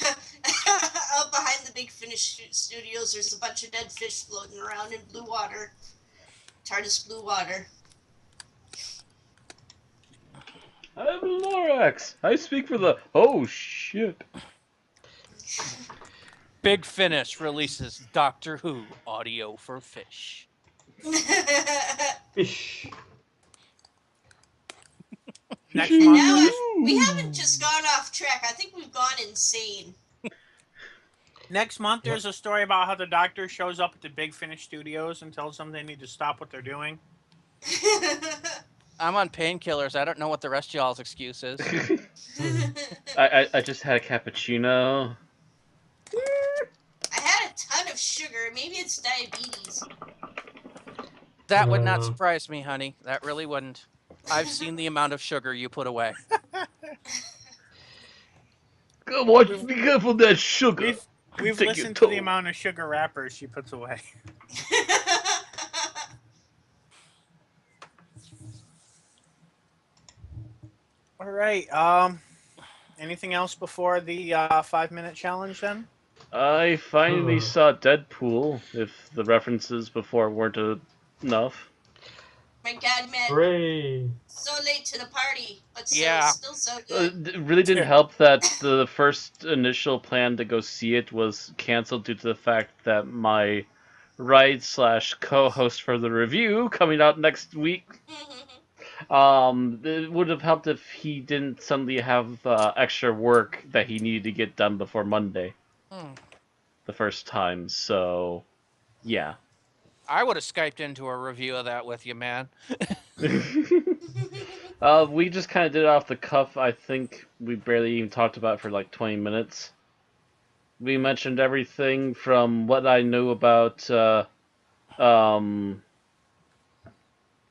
Out behind the Big Finish studios, there's a bunch of dead fish floating around in blue water. TARDIS blue water. I'm Lorax. I speak for the... Oh, shit. Big Finish releases Doctor Who audio for fish. Fish. Next month, we haven't just gone off track. I think we've gone insane. Next month, there's a story about how the Doctor shows up at the Big Finish studios and tells them they need to stop what they're doing. I'm on painkillers. I don't know what the rest of y'all's excuse is. I just had a cappuccino. I had a ton of sugar. Maybe it's diabetes. That would not surprise me, honey. That really wouldn't. I've seen the amount of sugar you put away. Come on, be careful of that sugar. We've Take listened your to the toe. amount of sugar wrappers she puts away. All right. Anything else before the 5-minute challenge then? I finally saw Deadpool, if the references before weren't enough. My God, Matt. Hooray! So late to the party, but Yeah. still so good. It really didn't help that the first initial plan to go see it was canceled due to the fact that my ride/co-host for the review coming out next week. It would have helped if he didn't suddenly have extra work that he needed to get done before Monday. The first time, so yeah. I would have Skyped into a review of that with you, man. We just kind of did it off the cuff. I think we barely even talked about it for like 20 minutes. We mentioned everything from what I knew about, I'm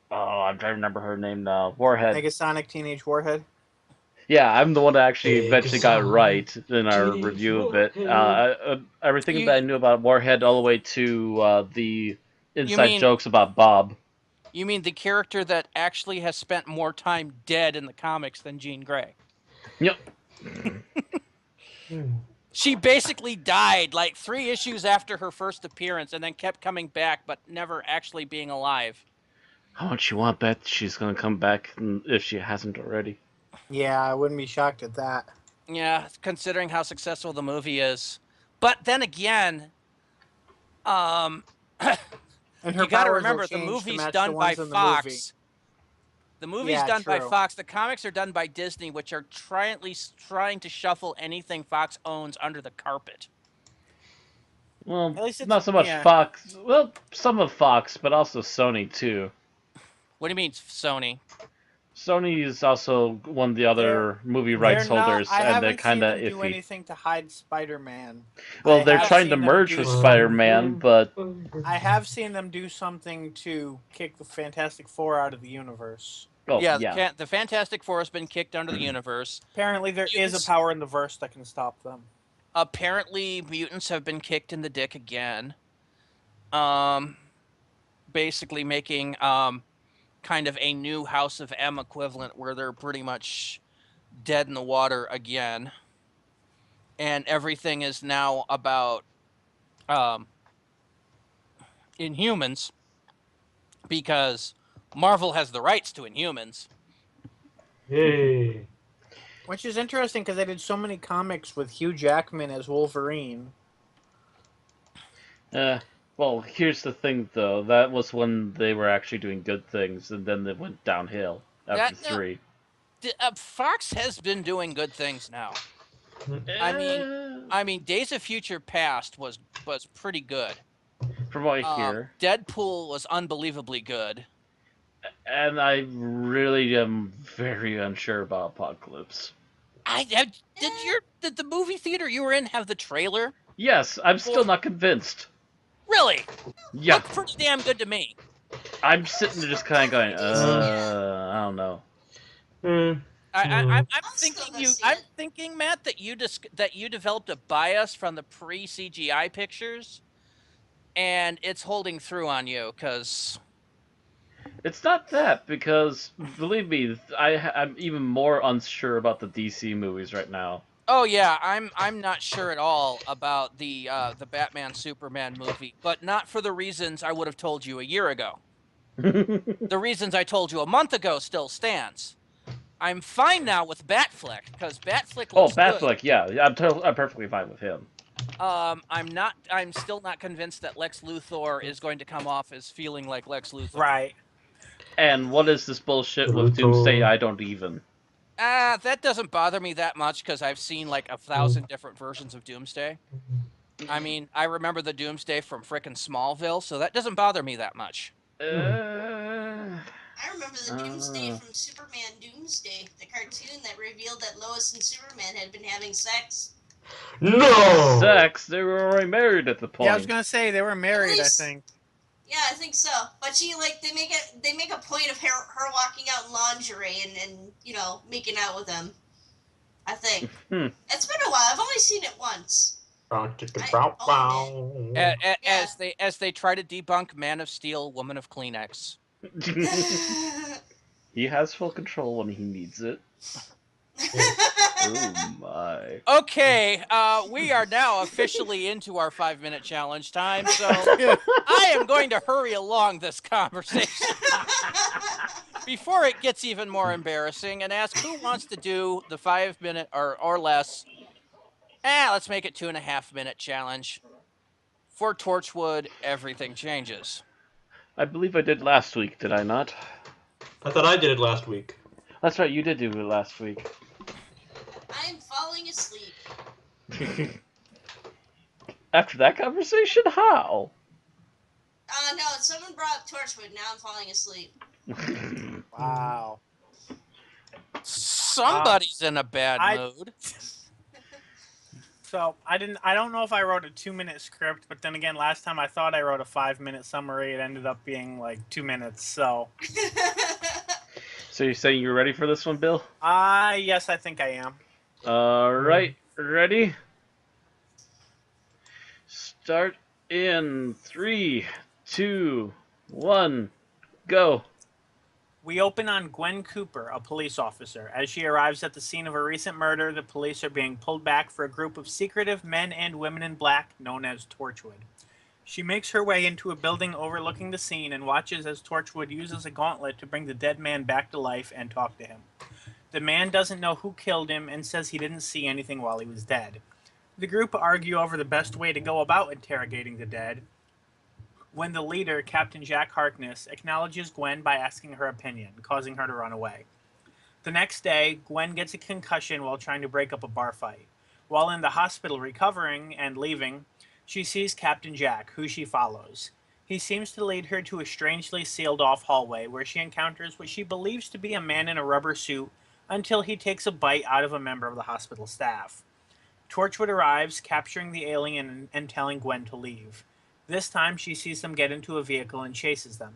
trying to remember her name now. Warhead. Negasonic Teenage Warhead. Yeah, I'm the one that actually eventually got it right in our Teenage review of it. Warhead. Everything that I knew about Warhead all the way to the inside mean- jokes about Bob. You mean the character that actually has spent more time dead in the comics than Jean Grey? Yep. She basically died like 3 issues after her first appearance and then kept coming back but never actually being alive. How much you want bet she's gonna come back if she hasn't already? Yeah, I wouldn't be shocked at that. Yeah, considering how successful the movie is. But then again, And her you got to powers will remember the change to movie's match done the by ones in the Fox. movie. The movie's Yeah, done by true. Fox. The comics are done by Disney, which are trying to shuffle anything Fox owns under the carpet. Well, At least it's- not so much yeah. Fox. Well, some of Fox, but also Sony too. What do you mean, Sony? Sony is also one of the other movie rights They're not- holders, I and they're haven't kind seen of them do iffy. anything to hide Spider-Man. Well, I they're have trying to seen them merge do with some- Spider-Man, but I have seen them do something to kick the Fantastic Four out of the universe. Yeah, the Fantastic Four has been kicked under the universe. Apparently, there is Mutants- a power in the verse that can stop them. Apparently, mutants have been kicked in the dick again. Basically making kind of a new House of M equivalent where they're pretty much dead in the water again. And everything is now about Inhumans because Marvel has the rights to Inhumans. Yay! Which is interesting because they did so many comics with Hugh Jackman as Wolverine. well, here's the thing, though. That was when they were actually doing good things, and then it went downhill after No. 3. Fox has been doing good things now. I mean, Days of Future Past was pretty good. From what I hear. Deadpool was unbelievably good. And I really am very unsure about Apocalypse. Did the movie theater you were in have the trailer? Yes, I'm still not convinced. Really? Yeah. Looked pretty damn good to me. I'm sitting there just kind of going, I don't know. I'm still thinking gonna see I'm it. thinking, Matt, that you developed a bias from the pre-CGI pictures, and it's holding through on you because. It's not that, because believe me, I'm even more unsure about the DC movies right now. Oh yeah, I'm not sure at all about the Batman Superman movie, but not for the reasons I would have told you a year ago. The reasons I told you a month ago still stands. I'm fine now with Batfleck because Batfleck looks good. Batfleck, yeah, I'm perfectly fine with him. I'm still not convinced that Lex Luthor is going to come off as feeling like Lex Luthor. Right. And what is this bullshit with Doomsday? I don't even. That doesn't bother me that much because I've seen like 1,000 different versions of Doomsday. I mean, I remember the Doomsday from frickin' Smallville, so that doesn't bother me that much. I remember the Doomsday from Superman Doomsday, the cartoon that revealed that Lois and Superman had been having sex. No! Sex? They were already married at the point. Yeah, I was gonna say they were married. I least- think. Yeah, I think so. But she they make a point of her walking out in lingerie and making out with him. I think. It's been a while. I've only seen it once. As they try to debunk Man of Steel, Woman of Kleenex. He has full control when he needs it. Oh my. Okay, we are now officially into our 5-minute challenge time, so I am going to hurry along this conversation before it gets even more embarrassing and ask who wants to do the 5-minute or less. Let's make it 2.5-minute challenge. For Torchwood, everything changes. I believe I did last week, did I not? I thought I did it last week. That's right, you did do it last week. I'm falling asleep. After that conversation, how? No, someone brought up Torchwood. Now I'm falling asleep. Wow. Somebody's in a bad mood. So I don't know if I wrote a 2-minute script, but then again, last time I thought I wrote a 5-minute summary. It ended up being like 2 minutes. So. So you're saying you're ready for this one, Bill? Yes, I think I am. Alright, ready? Start in 3, 2, 1, go. We open on Gwen Cooper, a police officer. As she arrives at the scene of a recent murder, the police are being pulled back for a group of secretive men and women in black known as Torchwood. She makes her way into a building overlooking the scene and watches as Torchwood uses a gauntlet to bring the dead man back to life and talk to him. The man doesn't know who killed him and says he didn't see anything while he was dead. The group argue over the best way to go about interrogating the dead, when the leader, Captain Jack Harkness, acknowledges Gwen by asking her opinion, causing her to run away. The next day, Gwen gets a concussion while trying to break up a bar fight. While in the hospital recovering and leaving, she sees Captain Jack, who she follows. He seems to lead her to a strangely sealed-off hallway where she encounters what she believes to be a man in a rubber suit until he takes a bite out of a member of the hospital staff. Torchwood arrives, capturing the alien and telling Gwen to leave. This time, she sees them get into a vehicle and chases them,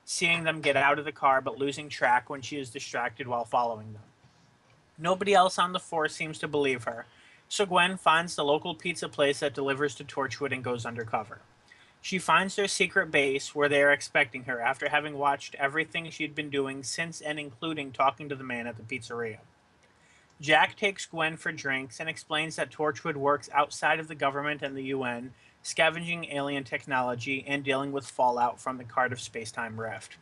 seeing them get out of the car but losing track when she is distracted while following them. Nobody else on the force seems to believe her, so Gwen finds the local pizza place that delivers to Torchwood and goes undercover. She finds their secret base where they are expecting her after having watched everything she'd been doing since and including talking to the man at the pizzeria. Jack takes Gwen for drinks and explains that Torchwood works outside of the government and the UN, scavenging alien technology and dealing with fallout from the Cardiff space-time rift.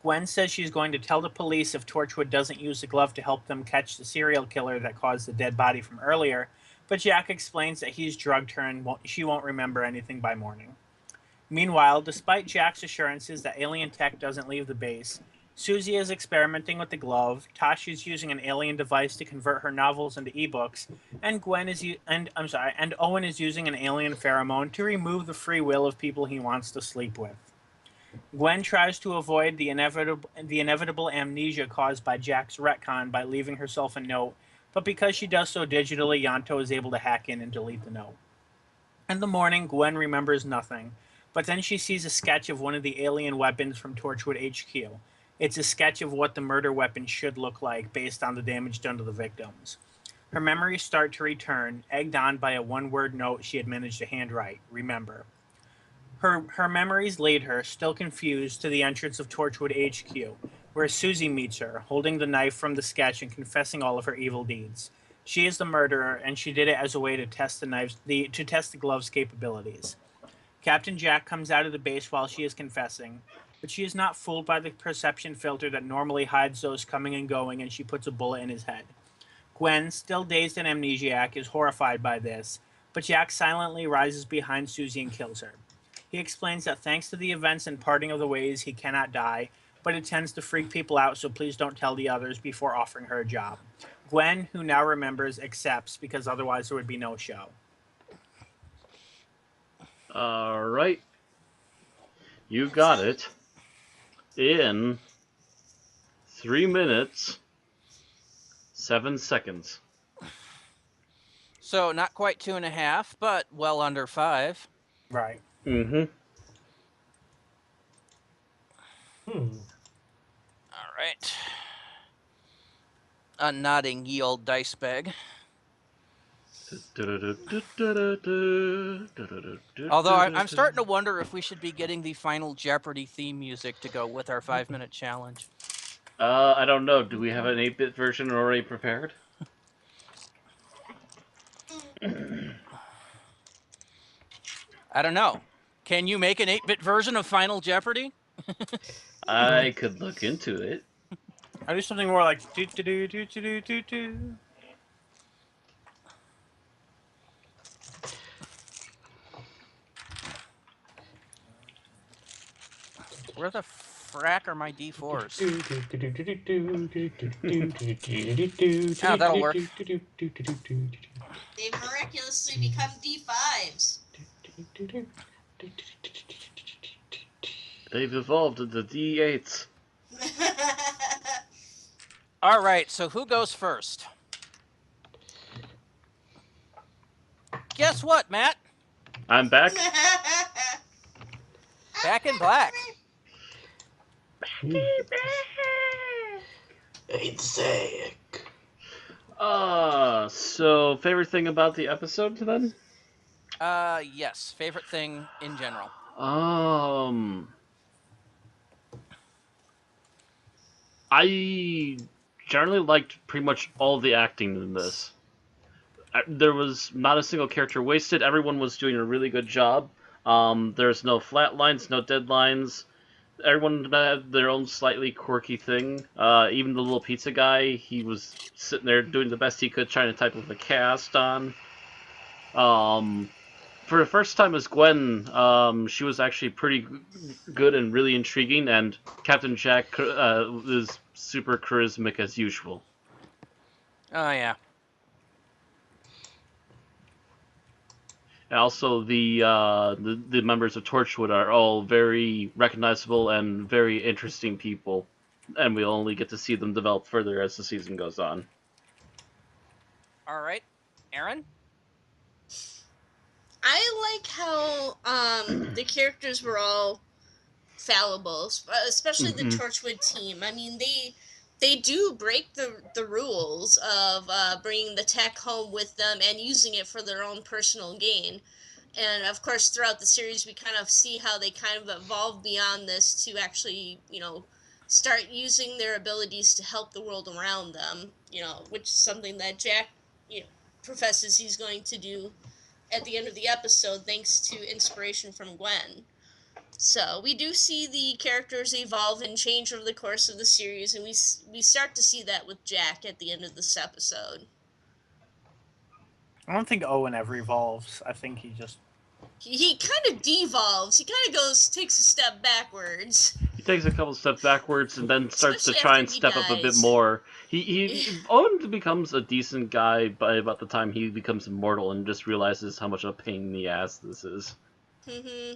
Gwen says she's going to tell the police if Torchwood doesn't use the glove to help them catch the serial killer that caused the dead body from earlier, but Jack explains that he's drugged her and she won't remember anything by morning. Meanwhile, despite Jack's assurances that alien tech doesn't leave the base, Susie is experimenting with the glove, Tasha's using an alien device to convert her novels into ebooks, and Owen is using an alien pheromone to remove the free will of people he wants to sleep with. Gwen tries to avoid the inevitable amnesia caused by Jack's retcon by leaving herself a note, but because she does so digitally, Yanto is able to hack in and delete the note. In the morning, Gwen remembers nothing, but then she sees a sketch of one of the alien weapons from Torchwood HQ. It's a sketch of what the murder weapon should look like based on the damage done to the victims. Her memories start to return, egged on by a one-word note she had managed to handwrite, remember. Her memories lead her, still confused, to the entrance of Torchwood HQ, where Susie meets her, holding the knife from the sketch and confessing all of her evil deeds. She is the murderer, and she did it as a way to test the glove's capabilities. Captain Jack comes out of the base while she is confessing, but she is not fooled by the perception filter that normally hides those coming and going, and she puts a bullet in his head. Gwen, still dazed and amnesiac, is horrified by this, but Jack silently rises behind Susie and kills her. He explains that thanks to the events and parting of the ways, he cannot die, but it tends to freak people out, so please don't tell the others before offering her a job. Gwen, who now remembers, accepts, because otherwise there would be no show. Alright. You got it. In 3 minutes, 7 seconds. So not quite 2.5, but well under 5. Right. Mm-hmm. All right. A nodding ye old dice bag. Although I'm starting to wonder if we should be getting the final Jeopardy theme music to go with our 5-minute challenge. I don't know. Do we have an 8-bit version already prepared? I don't know. Can you make an 8-bit version of Final Jeopardy? I could look into it. I do something more like do do do do do do do. Where the frack are my D4s? Ah, that'll work. They miraculously become D5s. They've evolved into D8s. All right, so who goes first? Guess what, Matt? I'm back. Back in black. Ain't sick. So favorite thing about the episode then? Yes. Favorite thing in general. I generally liked pretty much all the acting in this. There was not a single character wasted. Everyone was doing a really good job. There's no flat lines, no dead lines. Everyone had their own slightly quirky thing. Even the little pizza guy, he was sitting there doing the best he could, trying to type with a cast on. For the first time as Gwen, she was actually pretty good and really intriguing, and Captain Jack is super charismatic as usual. Oh, yeah. And also, the members of Torchwood are all very recognizable and very interesting people, and we'll only get to see them develop further as the season goes on. All right. Aaron? I like how the characters were all fallible, especially the Torchwood team. I mean, they do break the rules of bringing the tech home with them and using it for their own personal gain. And of course, throughout the series, we kind of see how they kind of evolve beyond this to actually, start using their abilities to help the world around them. Which is something that Jack, professes he's going to do at the end of the episode, thanks to inspiration from Gwen. So we do see the characters evolve and change over the course of the series, and we start to see that with Jack at the end of this episode. I don't think Owen ever evolves. I think he just... He kind of devolves. He kind of takes a step backwards. He takes a couple steps backwards and then starts Especially to try after and he step up a bit dies. more. Owen becomes a decent guy by about the time he becomes immortal and just realizes how much of a pain in the ass this is. Mm-hmm.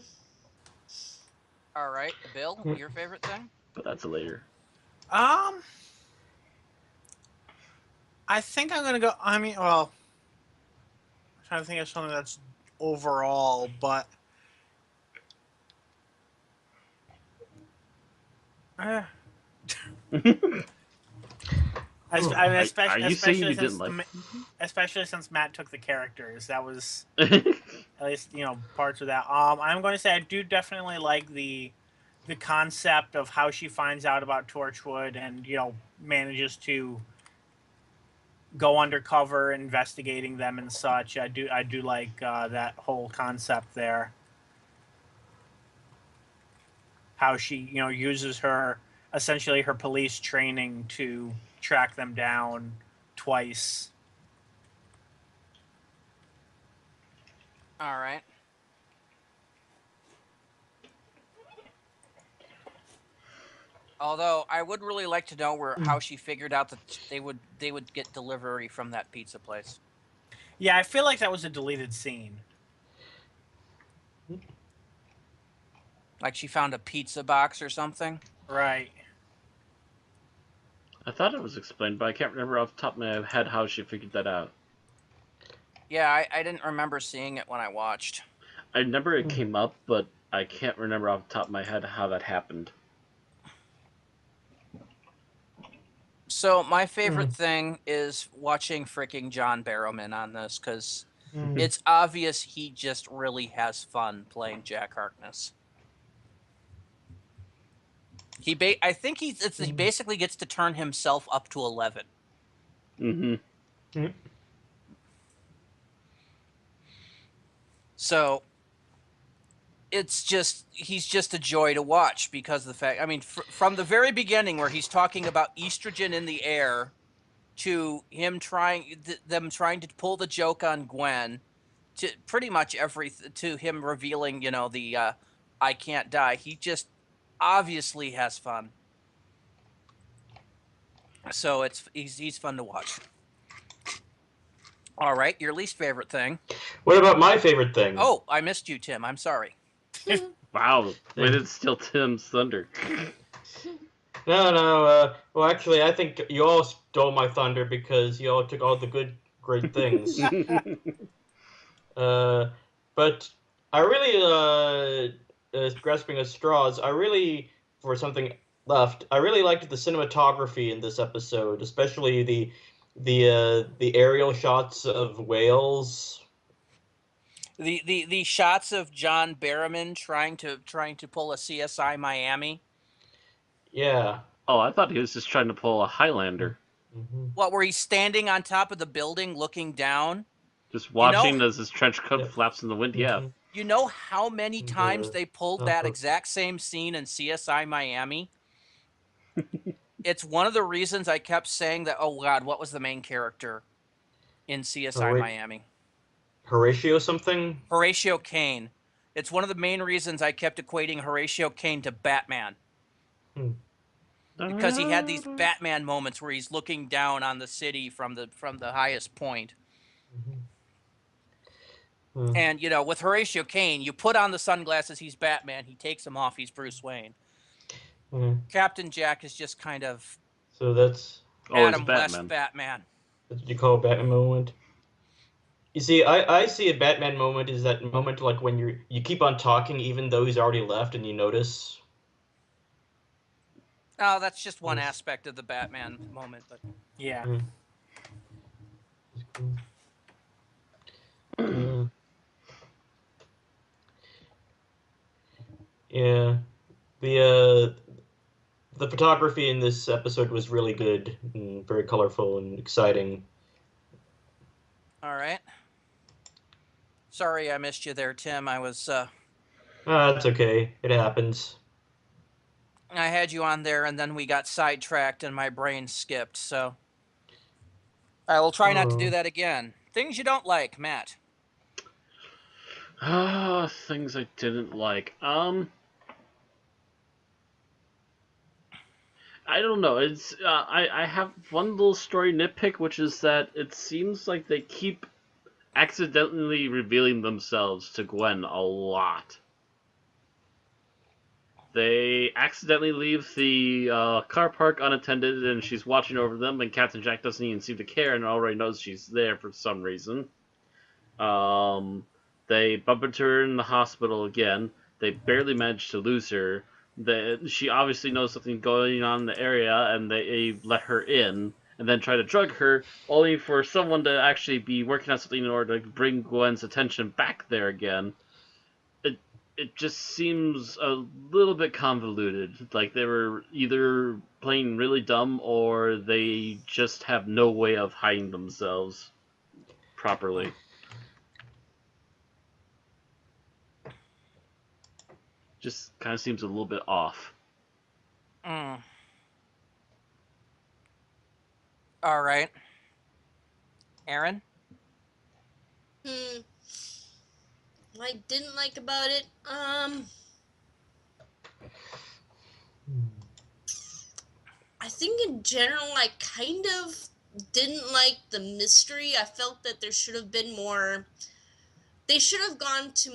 All right. Bill, your favorite thing? But that's later. I think I'm gonna go... I'm trying to think of something that's overall, but... Especially since Matt took the characters, that was at least parts of that. I'm going to say I do definitely like the concept of how she finds out about Torchwood and manages to go undercover investigating them and such. I do like that whole concept there. How she uses her police training to track them down twice. All right. Although I would really like to know how she figured out that they would get delivery from that pizza place. Yeah, I feel like that was a deleted scene. Like she found a pizza box or something? Right. I thought it was explained, but I can't remember off the top of my head how she figured that out. Yeah, I didn't remember seeing it when I watched. I remember it came up, but I can't remember off the top of my head how that happened. So my favorite thing is watching freaking John Barrowman on this, because it's obvious he just really has fun playing Jack Harkness. I think he basically gets to turn himself up to 11. Mm-hmm. So he's just a joy to watch, because of the fact, I mean, from the very beginning where he's talking about estrogen in the air, to him them trying to pull the joke on Gwen, to pretty much to him revealing, the I can't die. He just obviously has fun. So he's fun to watch. All right, your least favorite thing. What about my favorite thing? Oh, I missed you, Tim. I'm sorry. Wow, way to steal Tim's thunder. No. Well, actually, I think you all stole my thunder because you all took all the great things. But I really, grasping at straws, for something left, I really liked the cinematography in this episode, especially the aerial shots of Wales. The shots of John Barrowman trying to pull a CSI Miami. Yeah. Oh, I thought he was just trying to pull a Highlander. What, where he's standing on top of the building looking down? Just watching as his trench coat flaps in the wind, yeah. You know how many times they pulled that exact same scene in CSI Miami? It's one of the reasons I kept saying that, oh God, what was the main character in CSI Miami? Horatio something? Horatio Caine. It's one of the main reasons I kept equating Horatio Caine to Batman. Because he had these Batman moments where he's looking down on the city from the highest point. And, with Horatio Caine, you put on the sunglasses, he's Batman. He takes them off, he's Bruce Wayne. Captain Jack is just kind of... So that's... Adam West Batman. That's what you call a Batman moment? You see, I see a Batman moment is that moment like when you keep on talking even though he's already left and you notice. Oh, that's just one aspect of the Batman moment, but yeah. Yeah. The photography in this episode was really good and very colorful and exciting. All right. Sorry I missed you there, Tim. I was That's okay. It happens. I had you on there and then we got sidetracked and my brain skipped, so I will try not to do that again. Things you don't like, Matt. Things I didn't like. I don't know. It's I have one little story nitpick, which is that it seems like they keep accidentally revealing themselves to Gwen a lot. They accidentally leave the car park unattended, and she's watching over them, and Captain Jack doesn't even seem to care, and already knows she's there for some reason. They bump into her in the hospital again. They barely manage to lose her. She obviously knows something going on in the area, and they let her in, and then try to drug her, only for someone to actually be working on something in order to bring Gwen's attention back there again. It just seems a little bit convoluted. Like they were either playing really dumb, or they just have no way of hiding themselves properly. Just kind of seems a little bit off. All right. Aaron? What I didn't like about it, I think in general I kind of didn't like the mystery. I felt that there should have been more. They should have gone to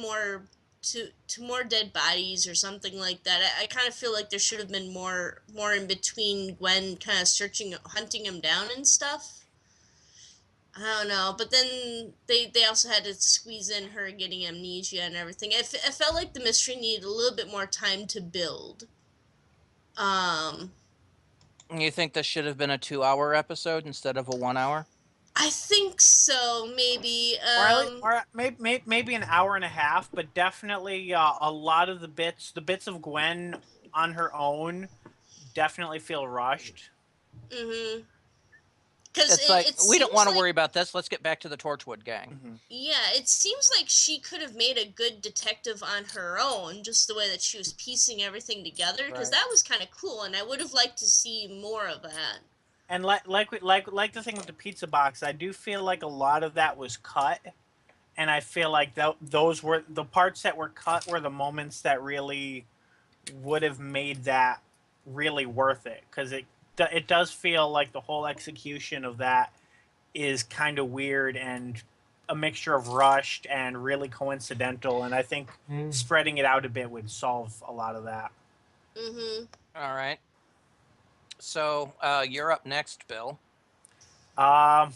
more dead bodies or something like that. I kind of feel like there should have been more in between Gwen kind of hunting him down and stuff. I don't know, but then they also had to squeeze in her getting amnesia and everything. It felt like the mystery needed a little bit more time to build. You think this should have been a 2-hour episode instead of a 1 hour? I think so, maybe. Or maybe an hour and a half, but definitely a lot of the bits of Gwen on her own, definitely feel rushed. Mm-hmm. Because It's like, it we don't seems want to like, worry about this. Let's get back to the Torchwood gang. Mm-hmm. yeah, it seems like she could have made a good detective on her own, just the way that she was piecing everything together, because Right. that was kind of cool, and I would have liked to see more of that. And like the thing with the pizza box, I do feel like a lot of that was cut, and I feel like those were the parts that were cut were the moments that really would have made that really worth it, because it does feel like the whole execution of that is kind of weird and a mixture of rushed and really coincidental, and I think spreading it out a bit would solve a lot of that. Mm-hmm. All right. So you're up next, Bill. Um,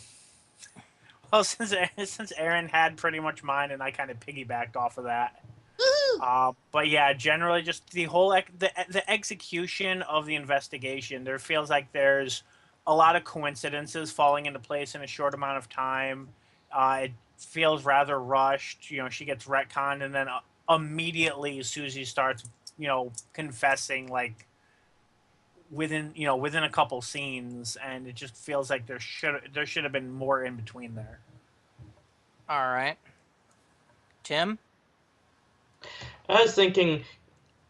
well, since Aaron had pretty much mine, and I kind of piggybacked off of that. Woohoo! But yeah, generally just the whole the execution of the investigation. There feels like there's a lot of coincidences falling into place in a short amount of time. It feels rather rushed. You know, she gets retconned, and then immediately Susie starts, confessing like within a couple scenes, and it just feels like there should have been more in between there. All right. Tim? I was thinking,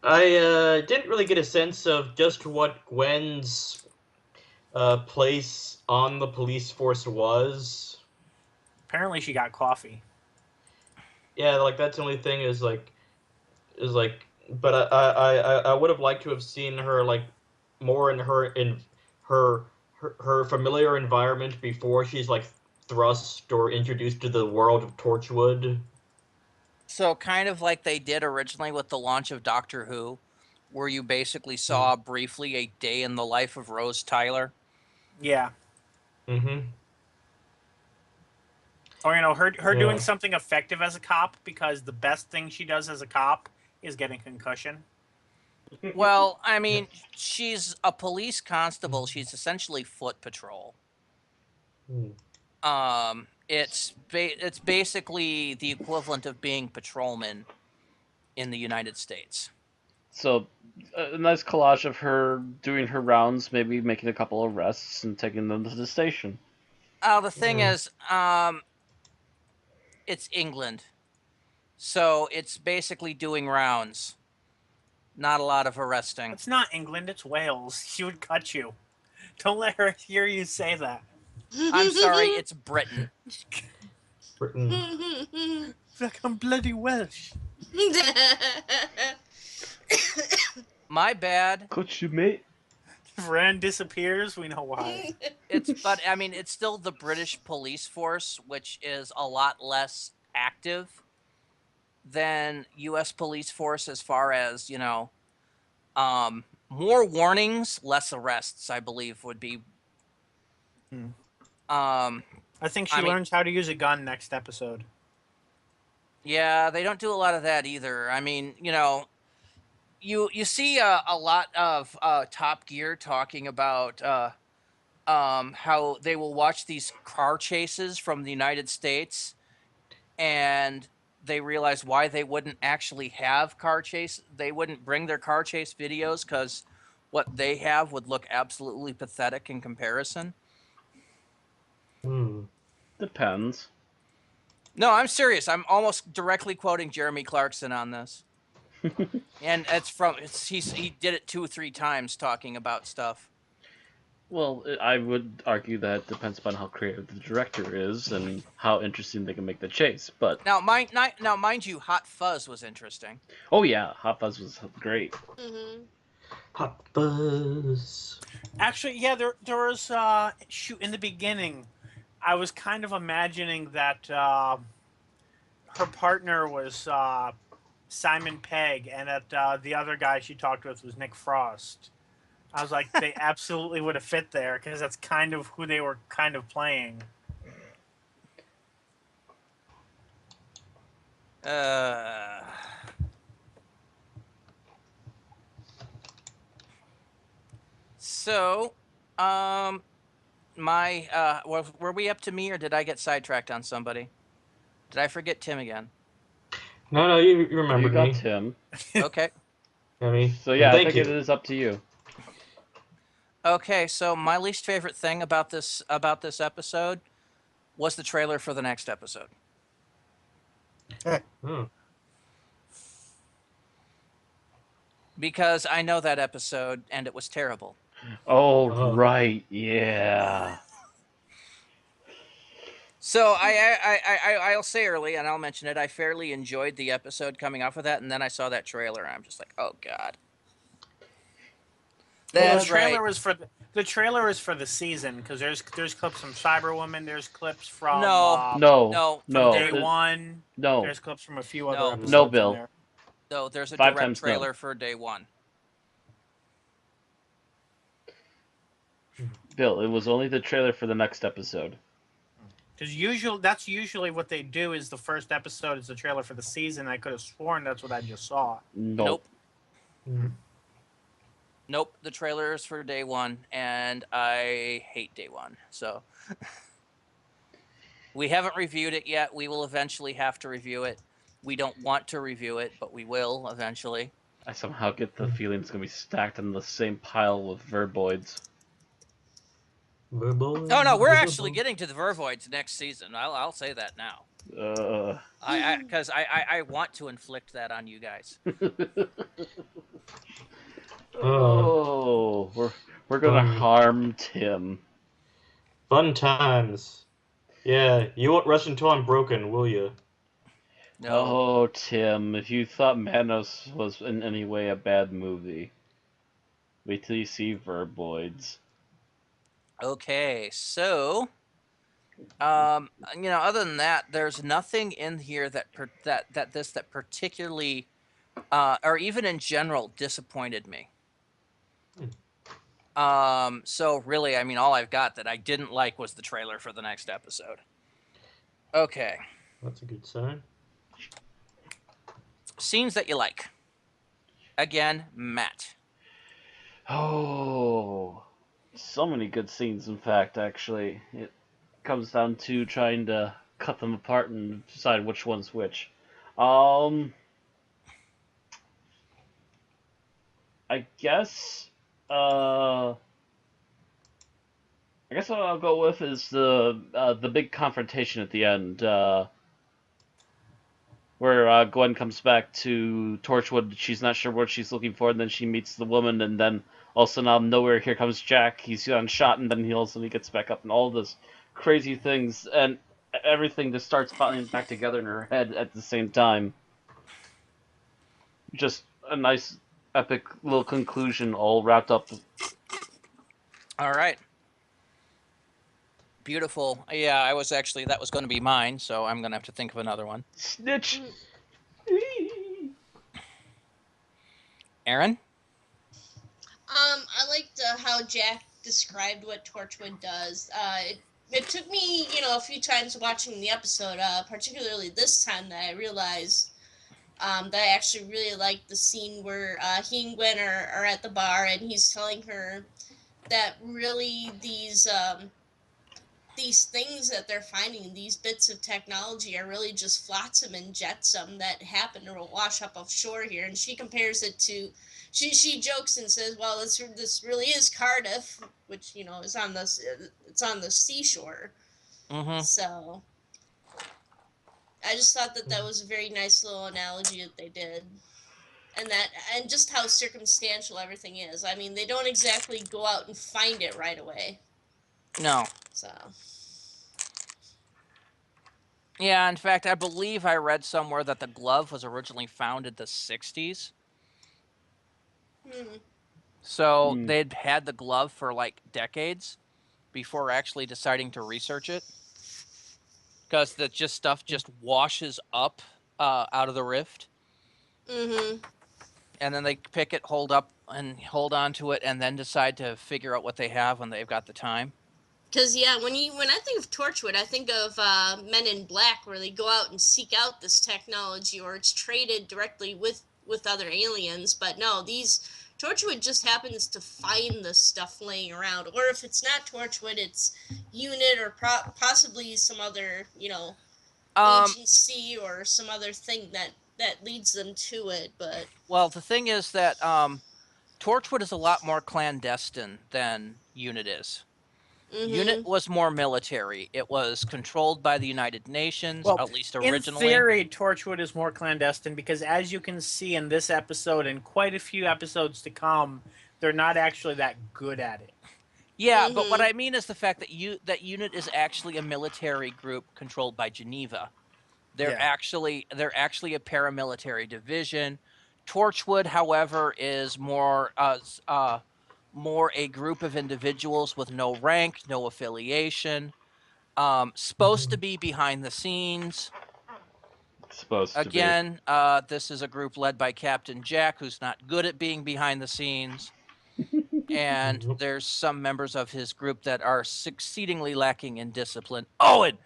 I didn't really get a sense of just what Gwen's place on the police force was. Apparently, she got coffee. Yeah, like that's the only thing is like, but I would have liked to have seen her like more in her familiar environment before she's like thrust or introduced to the world of Torchwood. So kind of like they did originally with the launch of Doctor Who, where you basically saw briefly a day in the life of Rose Tyler. Yeah. Mm-hmm. Or her Yeah. doing something effective as a cop, because the best thing she does as a cop is getting concussion. Well, I mean, she's a police constable. She's essentially foot patrol. It's basically the equivalent of being patrolman in the United States. So, a nice collage of her doing her rounds, maybe making a couple of arrests and taking them to the station. The thing is, it's England, so it's basically doing rounds. Not a lot of arresting. It's not England, it's Wales. She would cut you. Don't let her hear you say that. I'm sorry, it's Britain. Britain. Like I'm bloody Welsh. My bad. Coach you, mate. If Rand disappears, we know why. But I mean, it's still the British police force, which is a lot less active than U.S. police force as far as, more warnings, less arrests, I believe would be. I think she learns how to use a gun next episode. Yeah, they don't do a lot of that either. I mean, you see a lot of Top Gear talking about how they will watch these car chases from the United States, and they realize why they wouldn't actually have car chase. They wouldn't bring their car chase videos because what they have would look absolutely pathetic in comparison. Depends. No, I'm serious. I'm almost directly quoting Jeremy Clarkson on this. And he did it 2 or 3 times talking about stuff. Well, I would argue that depends upon how creative the director is and how interesting they can make the chase. But now, mind you, Hot Fuzz was interesting. Oh yeah, Hot Fuzz was great. Mm-hmm. Hot Fuzz. Actually, yeah, there was in the beginning, I was kind of imagining that her partner was Simon Pegg, and that the other guy she talked with was Nick Frost. I was like, they absolutely would have fit there, because that's kind of who they were kind of playing. Uh, so, were we up to me or did I get sidetracked on somebody? Did I forget Tim again? No, you You remembered got me. Tim. Okay. So And yeah, I thank think it you. is up to you. Okay, so my least favorite thing about this episode was the trailer for the next episode. Hmm. Because I know that episode and it was terrible. Oh, right, yeah. So I'll say early, and I'll mention it. I fairly enjoyed the episode coming off of that, and then I saw that trailer, and I'm just like, oh god. Well, That's right. the trailer was for the season because there's clips from Cyberwoman, there's clips from No. Day One. No. There's clips from a few other No. episodes No, in Bill. there. So there's a 5 direct times no. trailer for Day One. Bill, it was only the trailer for the next episode. Because that's usually what they do. Is the first episode is the trailer for the season. I could have sworn that's what I just saw. Nope. Hmm. Nope. The trailer is for Day One, and I hate Day One. So we haven't reviewed it yet. We will eventually have to review it. We don't want to review it, but we will eventually. I somehow get the feeling it's going to be stacked in the same pile with verboids. Oh no, we're actually getting to the Vervoids next season. I'll say that now. Because I want to inflict that on you guys. Oh, we're gonna harm Tim. Fun times. Yeah, you won't rush until I'm broken, will you? No. Oh, Tim, if you thought Manos was in any way a bad movie, wait till you see Verboids. Okay, so other than that, there's nothing in here that particularly or even in general disappointed me. So really, I mean, all I've got that I didn't like was the trailer for the next episode. Okay. That's a good sign. Scenes that you like. Again, Matt. Oh, so many good scenes, in fact, actually. It comes down to trying to cut them apart and decide which one's which. I guess what I'll go with is the big confrontation at the end, where Gwen comes back to Torchwood. She's not sure what she's looking for, and then she meets the woman, and then all of a sudden out of nowhere, here comes Jack. He's unshot, and then all of a sudden he gets back up, and all this crazy things, and everything just starts falling back together in her head at the same time. Just a nice, epic little conclusion, all wrapped up. All right. Beautiful. Yeah, that was going to be mine, so I'm going to have to think of another one. Snitch! Aaron? I liked how Jack described what Torchwood does. It took me, a few times watching the episode, particularly this time, that I realized that I actually really liked the scene where he and Gwen are at the bar, and he's telling her that really these things that they're finding, these bits of technology, are really just flotsam and jetsam that happen to wash up offshore here. And she compares it to, she jokes and says, well, this really is Cardiff, which, is on it's on the seashore. Mm-hmm. So I just thought that was a very nice little analogy that they did. And just how circumstantial everything is. I mean, they don't exactly go out and find it right away. No. So. Yeah, in fact, I believe I read somewhere that the glove was originally found in the 60s. So they'd had the glove for like decades before actually deciding to research it. Because stuff just washes up out of the rift. Mm-hmm. And then they pick it, hold on to it, and then decide to figure out what they have when they've got the time. Because when I think of Torchwood, I think of Men in Black, where they go out and seek out this technology, or it's traded directly with other aliens. But no, Torchwood just happens to find this stuff laying around, or if it's not Torchwood, it's Unit or possibly some other agency or some other thing that leads them to it. But well, the thing is that Torchwood is a lot more clandestine than Unit is. Unit was more military. It was controlled by the United Nations, Well, at least in originally. theory, Torchwood is more clandestine because, as you can see in this episode and quite a few episodes to come, they're not actually that good at it. Yeah, but what I mean is the fact that Unit is actually a military group controlled by Geneva. They're actually a paramilitary division. Torchwood, however, is more a group of individuals with no rank, no affiliation, supposed to be behind the scenes. Supposed to be. Again, this is a group led by Captain Jack, who's not good at being behind the scenes. And there's some members of his group that are exceedingly lacking in discipline. Owen!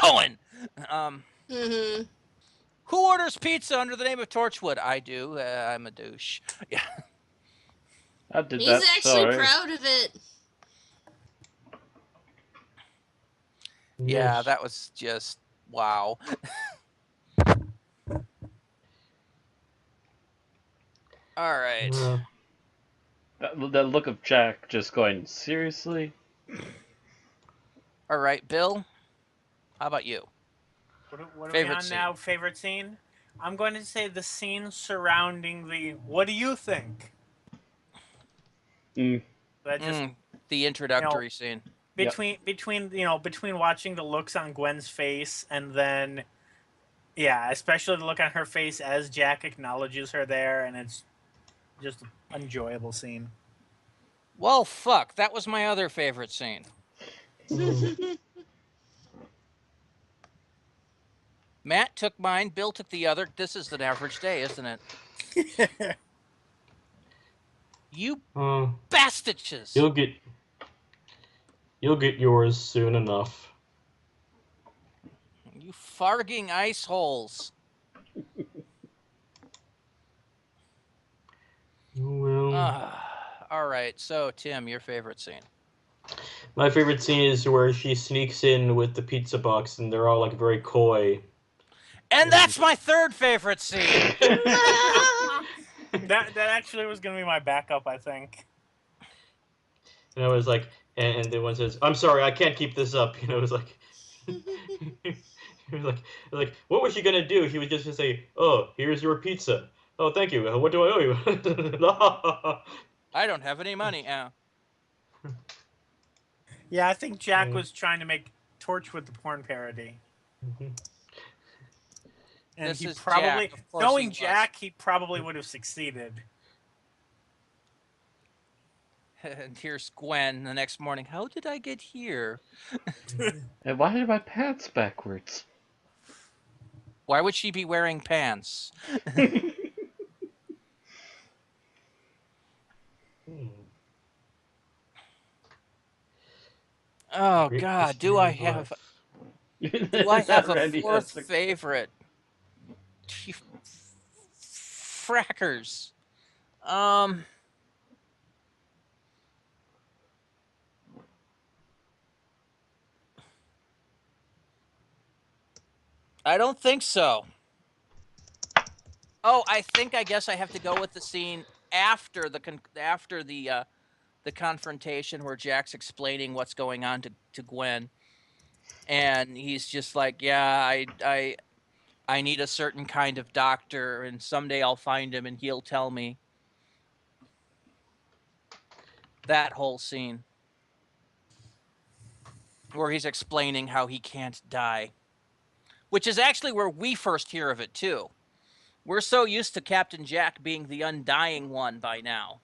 Owen! Who orders pizza under the name of Torchwood? I do. I'm a douche. Yeah. He's actually proud of it. Yeah, that was just wow. All right. That look of Jack just going, seriously? All right, Bill. How about you? What are we on now? Favorite scene? I'm going to say the scene surrounding the what do you think? The introductory scene. Between watching the looks on Gwen's face and then especially the look on her face as Jack acknowledges her there, and it's just an enjoyable scene. Well, fuck, that was my other favorite scene. Matt took mine, Bill took the other. This is an average day, isn't it? You bastards! You'll get yours soon enough. You farging ice holes. Well. All right, so Tim, your favorite scene? My favorite scene is where she sneaks in with the pizza box and they're all like very coy. And that's my third favorite scene. That actually was going to be my backup, I think. And I was like, and then one says, "I'm sorry, I can't keep this up." It was like, it was like, what was she gonna do? She was just gonna say, "Oh, here's your pizza. Oh, thank you. What do I owe you?" I don't have any money. Yeah, I think Jack was trying to make Torchwood the porn parody. And this he is probably, Jack. knowing Jack, he probably would have succeeded. And here's Gwen the next morning. How did I get here? And why are my pants backwards? Why would she be wearing pants? Oh God! Do I have a fourth favorite? Frackers. I don't think so. Oh, I guess I have to go with the scene after the confrontation where Jack's explaining what's going on to Gwen, and he's just like, "Yeah, I need a certain kind of doctor, and someday I'll find him, and he'll tell me." That whole scene where he's explaining how he can't die, which is actually where we first hear of it too. We're so used to Captain Jack being the undying one by now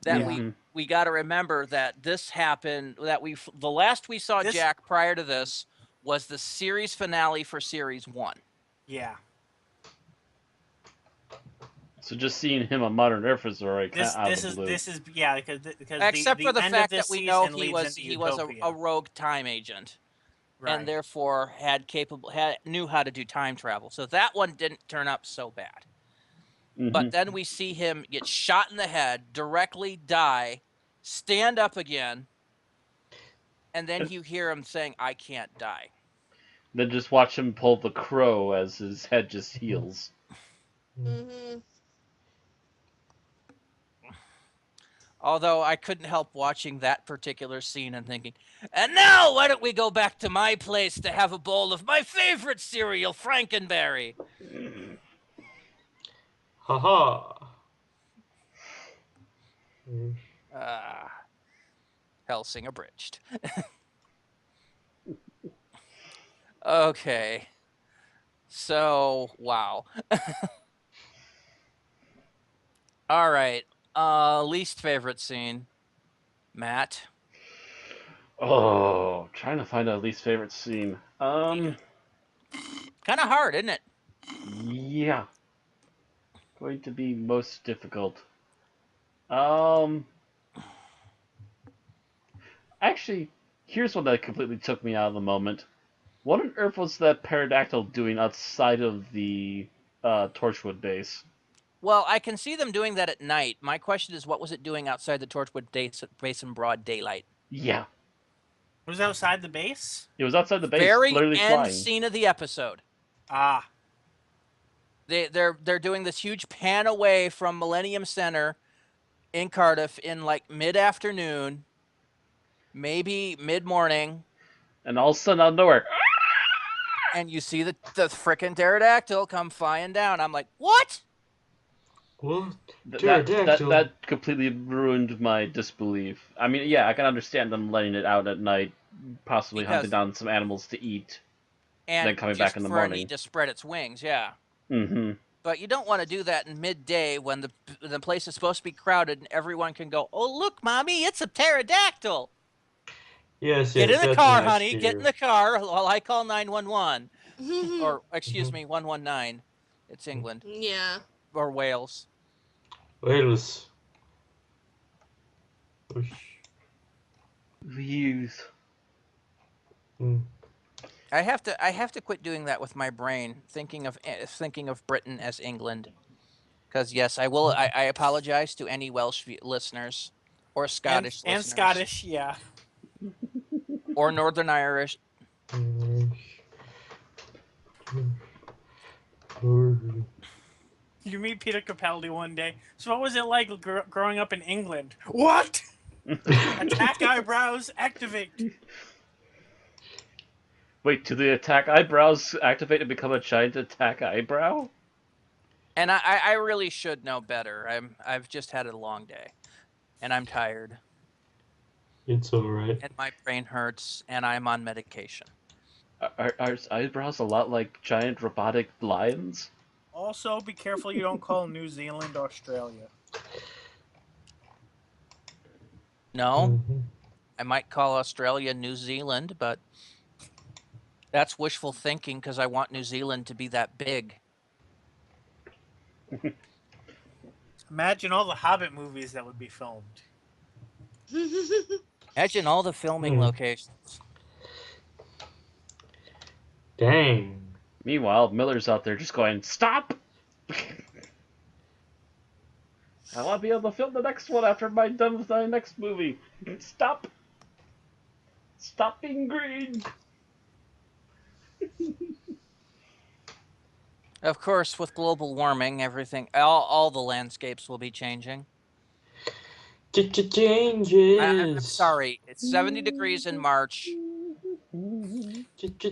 that we got to remember that this happened, that the last we saw Jack prior to this was the series finale for series 1. Yeah. So just seeing him on Modern Earth is already kind of out of the blue. Because Except the for the end fact of this that we know season he leads into was Utopia. a rogue time agent, Right. and therefore knew how to do time travel. So that one didn't turn up so bad. But then we see him get shot in the head, directly die, stand up again, and then you hear him saying, "I can't die." Then just watch him pull the crow as his head just heals. Mm-hmm. Although I couldn't help watching that particular scene and thinking, and now why don't we go back to my place to have a bowl of my favorite cereal, Frankenberry? Haha. Helsing abridged. Okay. So, wow. All right. Least favorite scene, Matt. Oh, trying to find a least favorite scene. Kind of hard, isn't it? Yeah. Going to be most difficult. Actually, here's one that completely took me out of the moment. What on earth was that pterodactyl doing outside of the Torchwood base? Well, I can see them doing that at night. My question is, what was it doing outside the Torchwood base in broad daylight? Yeah. It was outside the base? It was outside the base, Very literally end flying. scene of the episode. Ah. They're doing this huge pan away from Millennium Center in Cardiff in like mid-afternoon, maybe mid-morning. And all of a sudden, out of nowhere, And you see the frickin' pterodactyl come flying down. I'm like, what? What? Pterodactyl? that completely ruined my disbelief. I mean, yeah, I can understand them letting it out at night, possibly hunting down some animals to eat, and then coming just back in the for morning. a need to spread its wings, yeah. Mm-hmm. But you don't want to do that in midday when the place is supposed to be crowded and everyone can go, oh, look, Mommy, it's a pterodactyl. Yes, Get in the that's car, nice honey. here. Get in the car while I call 911. Mm-hmm. Or, excuse me, 119. It's England. Yeah. Or Wales. Wales. Views. I have to quit doing that with my brain, thinking of Britain as England. Because yes, I will. I apologize to any Welsh listeners or Scottish listeners. And Scottish, yeah. Or Northern Irish. You meet Peter Capaldi one day. So what was it like growing up in England? What? Attack eyebrows, activate. Wait, do the attack eyebrows activate and become a giant attack eyebrow? And I really should know better. I've just had a long day, and I'm tired. It's alright. And my brain hurts, and I'm on medication. Are eyebrows a lot like giant robotic lions? Also, be careful you don't call New Zealand Australia. No, I might call Australia New Zealand, but that's wishful thinking because I want New Zealand to be that big. Imagine all the Hobbit movies that would be filmed. Imagine all the filming locations. Dang. Meanwhile, Miller's out there just going, stop! I want to be able to film the next one after I'm done with my next movie. Stop! Stop being green! Of course, with global warming, everything, all the landscapes will be changing. Changes. I'm sorry, it's 70 degrees in March.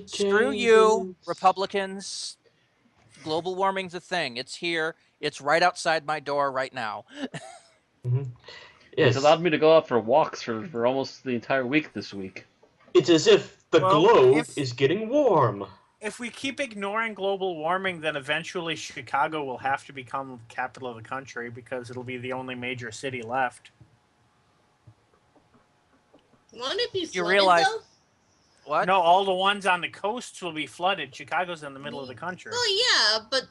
Screw you, Republicans. Global warming's a thing. It's here. It's right outside my door right now. Yes. It's allowed me to go out for walks for almost the entire week this week. It's as if the globe is getting warm. If we keep ignoring global warming, then eventually Chicago will have to become the capital of the country because it'll be the only major city left. Won't it be flooded, You realize though? What? No, all the ones on the coasts will be flooded. Chicago's in the middle of the country. Well, yeah, but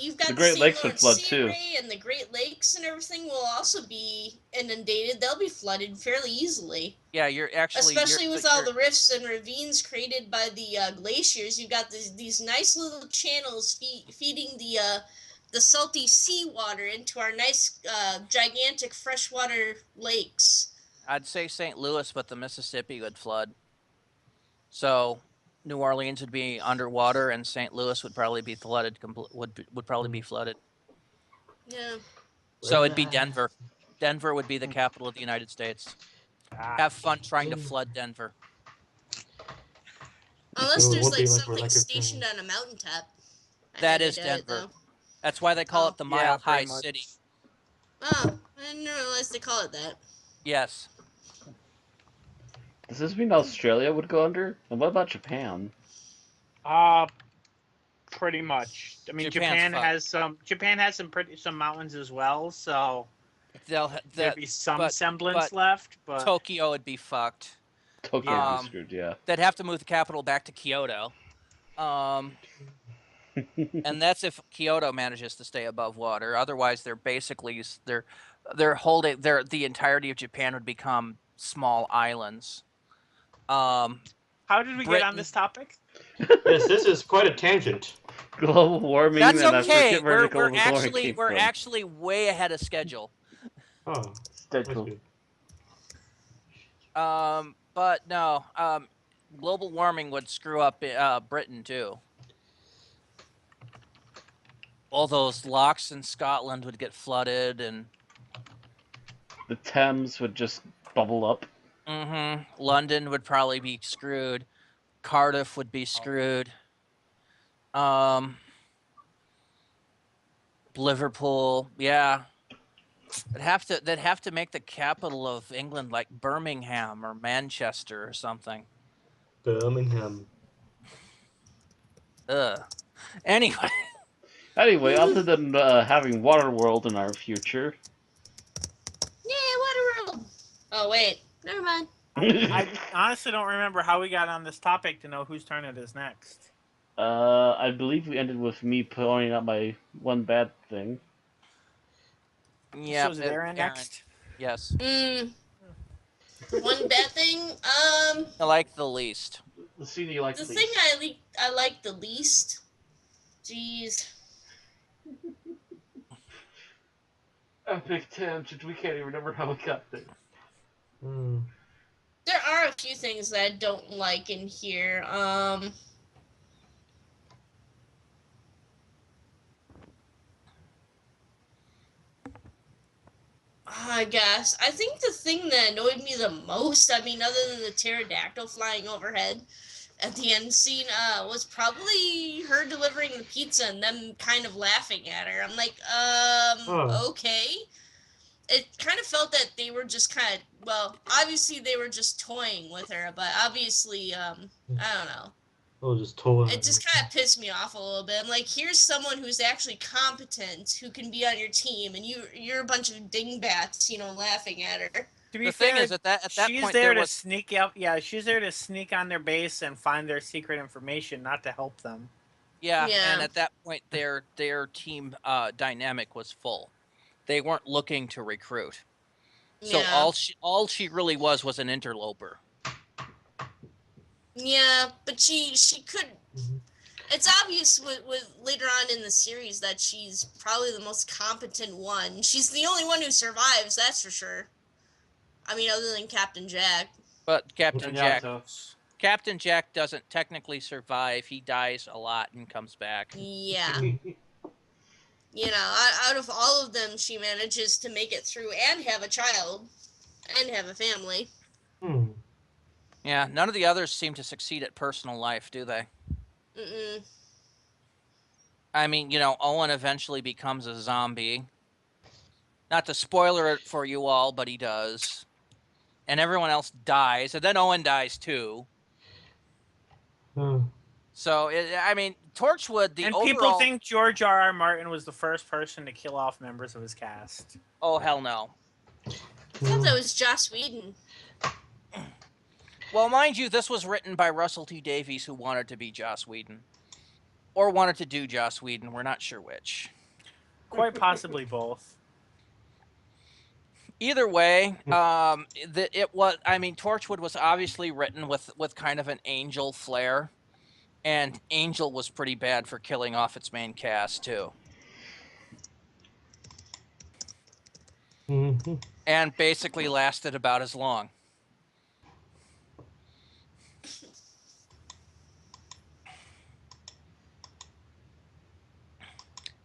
you've got The the Great St. Lakes would Lawrence flood, too. Seaway and the Great Lakes and everything will also be inundated. They'll be flooded fairly easily. Yeah, you're actually Especially with all the rifts and ravines created by the glaciers. You've got these nice little channels feeding the salty seawater into our nice gigantic freshwater lakes. I'd say St. Louis, but the Mississippi would flood. So New Orleans would be underwater, and St. Louis would probably be flooded. Would probably be flooded. Yeah. So it'd be Denver. Denver would be the capital of the United States. Have fun trying to flood Denver. Unless So it there's would be like like something Rebecca stationed on a mountaintop. That I is doubt it, Denver. though. That's why they call Oh. it the Yeah, Mile High pretty much. City. Oh, I didn't realize they call it that. Yes. Does this mean Australia would go under? And what about Japan? Pretty much. I mean, Japan's Japan has some mountains as well, so there'd be some semblance but left. But Tokyo would be fucked. Tokyo would be screwed, yeah. They'd have to move the capital back to Kyoto. And that's if Kyoto manages to stay above water. Otherwise, they're basically the entirety of Japan would become small islands. how did we get on this topic? Yes, this is quite a tangent. Global warming. That's and okay. I forget where the We're global warming came we're from. actually way ahead of schedule. Oh, Dead that's cool. good. But no, global warming would screw up Britain too. All those locks in Scotland would get flooded, and The Thames would just bubble up. London would probably be screwed. Cardiff would be screwed. Liverpool, yeah. They'd have to make the capital of England like Birmingham or Manchester or something. Birmingham. Ugh. Anyway. Anyway, other than having Waterworld in our future. Yeah, Waterworld. Oh wait, never mind. I honestly don't remember how we got on this topic to know whose turn it is next. I believe we ended with me pointing out my one bad thing. Yeah. So is Aaron next? Yes. One bad thing. I like the least. The scene you like The the thing least. I like the least. Jeez. Epic tangent. We can't even remember how we got there. There are a few things that I don't like in here. I guess. I think the thing that annoyed me the most, I mean, other than the pterodactyl flying overhead at the end scene, was probably her delivering the pizza and them kind of laughing at her. I'm like, okay. It kind of felt that they were just kind of, well, obviously they were just toying with her, but obviously, I don't know. Oh, just toying. It just kind of pissed me off a little bit. I'm like, here's someone who's actually competent, who can be on your team, and you're a bunch of dingbats, laughing at her. To be The fair, thing is, at that she's point, there there to was sneak out. Yeah, she's there to sneak on their base and find their secret information, not to help them. yeah, Yeah. and at that point, their team dynamic was full. They weren't looking to recruit. So Yeah. all she really was an interloper. Yeah, but she could. It's obvious with later on in the series that she's probably the most competent one. She's the only one who survives, that's for sure. I mean, other than Captain Jack. But Captain Jack Jack doesn't technically survive. He dies a lot and comes back. Yeah. Out of all of them, she manages to make it through and have a child and have a family. Yeah, none of the others seem to succeed at personal life, do they? Mm-mm. I mean, Owen eventually becomes a zombie. Not to spoiler it for you all, but he does. And everyone else dies, and then Owen dies too. So, Torchwood, and overall... people think George R.R. Martin was the first person to kill off members of his cast. Oh, hell no. I thought that was Joss Whedon. Well, mind you, this was written by Russell T Davies, who wanted to be Joss Whedon. Or wanted to do Joss Whedon. We're not sure which. Quite possibly both. Either way, it was. I mean, Torchwood was obviously written with kind of an Angel flair, and Angel was pretty bad for killing off its main cast too, and basically lasted about as long.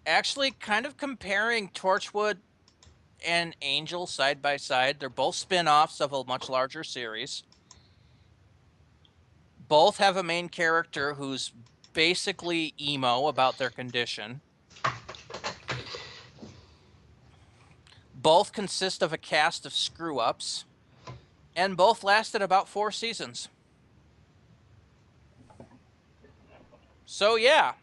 Actually, kind of comparing Torchwood and Angel side by side, they're both spin-offs of a much larger series. Both have a main character who's basically emo about their condition. Both consist of a cast of screw-ups, and both lasted about 4 seasons. So yeah,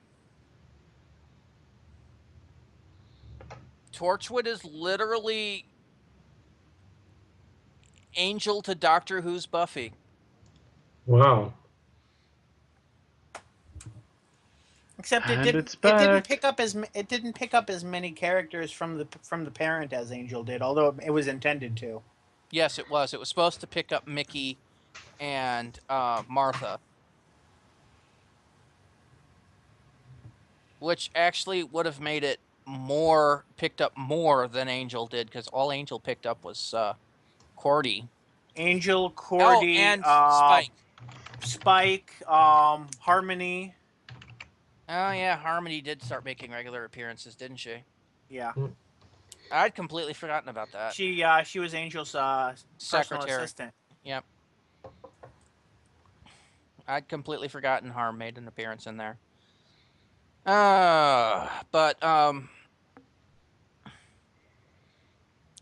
Torchwood is literally Angel to Doctor Who's Buffy. Wow. Except And it's it didn't back. pick up as many characters from the parent as Angel did, although it was intended to. Yes, it was. It was supposed to pick up Mickey and Martha, which actually would have made it picked up more than Angel did, because all Angel picked up was Cordy. Angel, Cordy, and Spike. Spike, Harmony. Oh yeah, Harmony did start making regular appearances, didn't she? Yeah. I'd completely forgotten about that. She was Angel's personal Secretary. assistant. Yep. I'd completely forgotten Harm made an appearance in there. But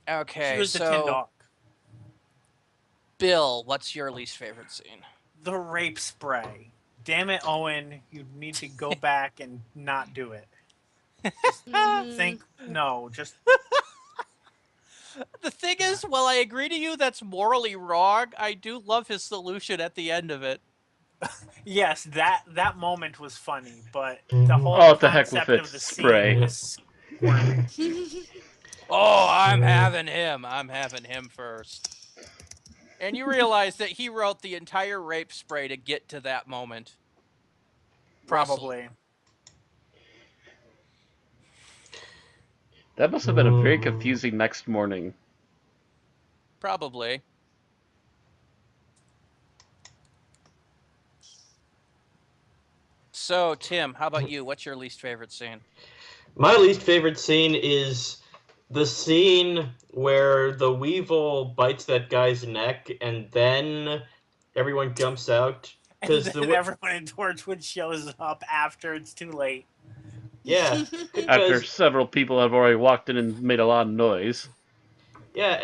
okay. She was the Tin Dog. Bill, what's your least favorite scene? The rape spray. Damn it, Owen! You need to go back and not do it. Just The thing is, while I agree to you that's morally wrong, I do love his solution at the end of it. Yes, that moment was funny, but the whole Oh, what the heck concept with of the its spray. scene was squirming. Oh, I'm having him first. And you realize that he wrote the entire rape spray to get to that moment. Probably. That must have been a very confusing next morning. Probably. So, Tim, how about you? What's your least favorite scene? My least favorite scene is the scene where the Weevil bites that guy's neck and then everyone jumps out. And then everyone in Torchwood shows up after it's too late. Yeah. After several people have already walked in and made a lot of noise. Yeah,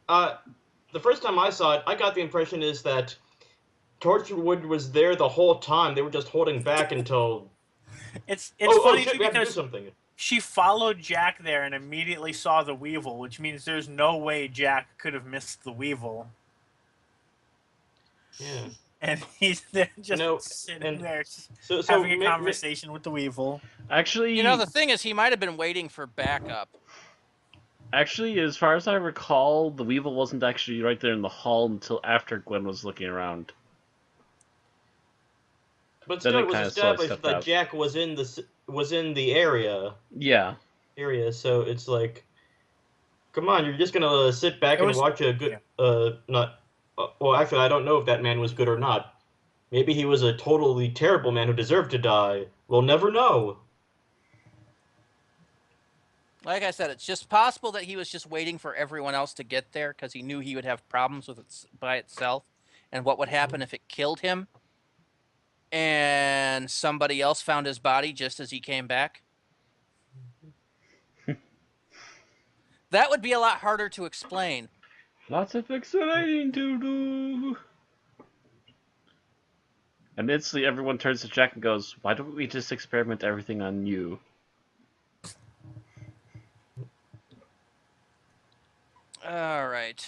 the first time I saw it, I got the impression is that Torchwood was there the whole time. They were just holding back until... It's funny shit, too, we have to do because something. she followed Jack there and immediately saw the Weevil, which means there's no way Jack could have missed the Weevil. Yeah. And he's there just sitting there having a conversation with the Weevil. Actually... the thing is, he might have been waiting for backup. Actually, as far as I recall, the Weevil wasn't actually right there in the hall until after Gwen was looking around. But still, it was established that Jack was in the area. Yeah. So it's like, come on, you're just gonna sit back and watch a good, well, actually, I don't know if that man was good or not. Maybe he was a totally terrible man who deserved to die. We'll never know. Like I said, it's just possible that he was just waiting for everyone else to get there because he knew he would have problems with it by itself, and what would happen if it killed him and somebody else found his body just as he came back. That would be a lot harder to explain. Lots of explaining to do. And instantly everyone turns to Jack and goes, why don't we just experiment everything on you? All right.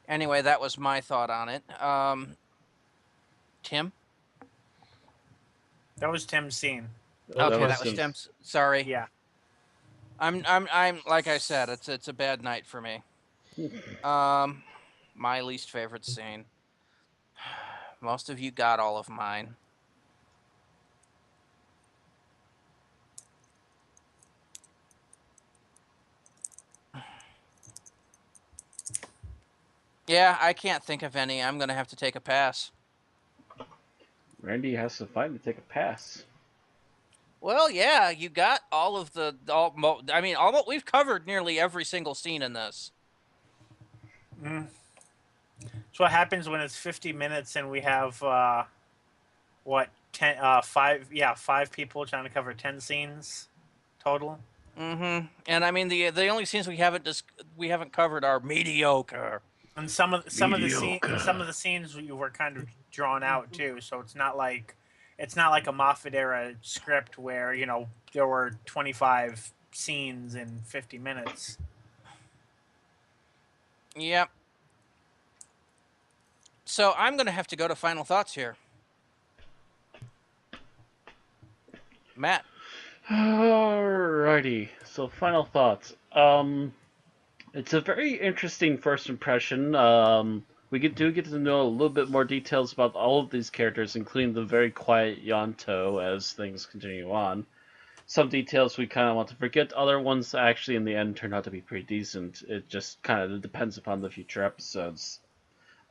Anyway, that was my thought on it. Tim? That was Tim's scene. Okay, was that was Tim's. Tim's. Sorry. Yeah. I'm like I said, it's a bad night for me. My least favorite scene. Most of you got all of mine. Yeah, I can't think of any. I'm gonna have to take a pass. Randy has to find to take a pass. Well, yeah, you got all of the. Almost we've covered nearly every single scene in this. Mm. So what happens when it's 50 minutes and we have what 10 5 people trying to cover 10 scenes total? Mm-hmm. And I mean the only scenes we haven't covered are mediocre. And some of Mediocre. the scenes were kind of drawn out too, so it's not like a Moffat era script where, there were 25 scenes in 50 minutes. Yep. So I'm gonna have to go to final thoughts here. Matt. Alrighty. So final thoughts. It's a very interesting first impression. We get to know a little bit more details about all of these characters, including the very quiet Yanto as things continue on. Some details we kind of want to forget. Other ones actually in the end turned out to be pretty decent. It just kind of depends upon the future episodes.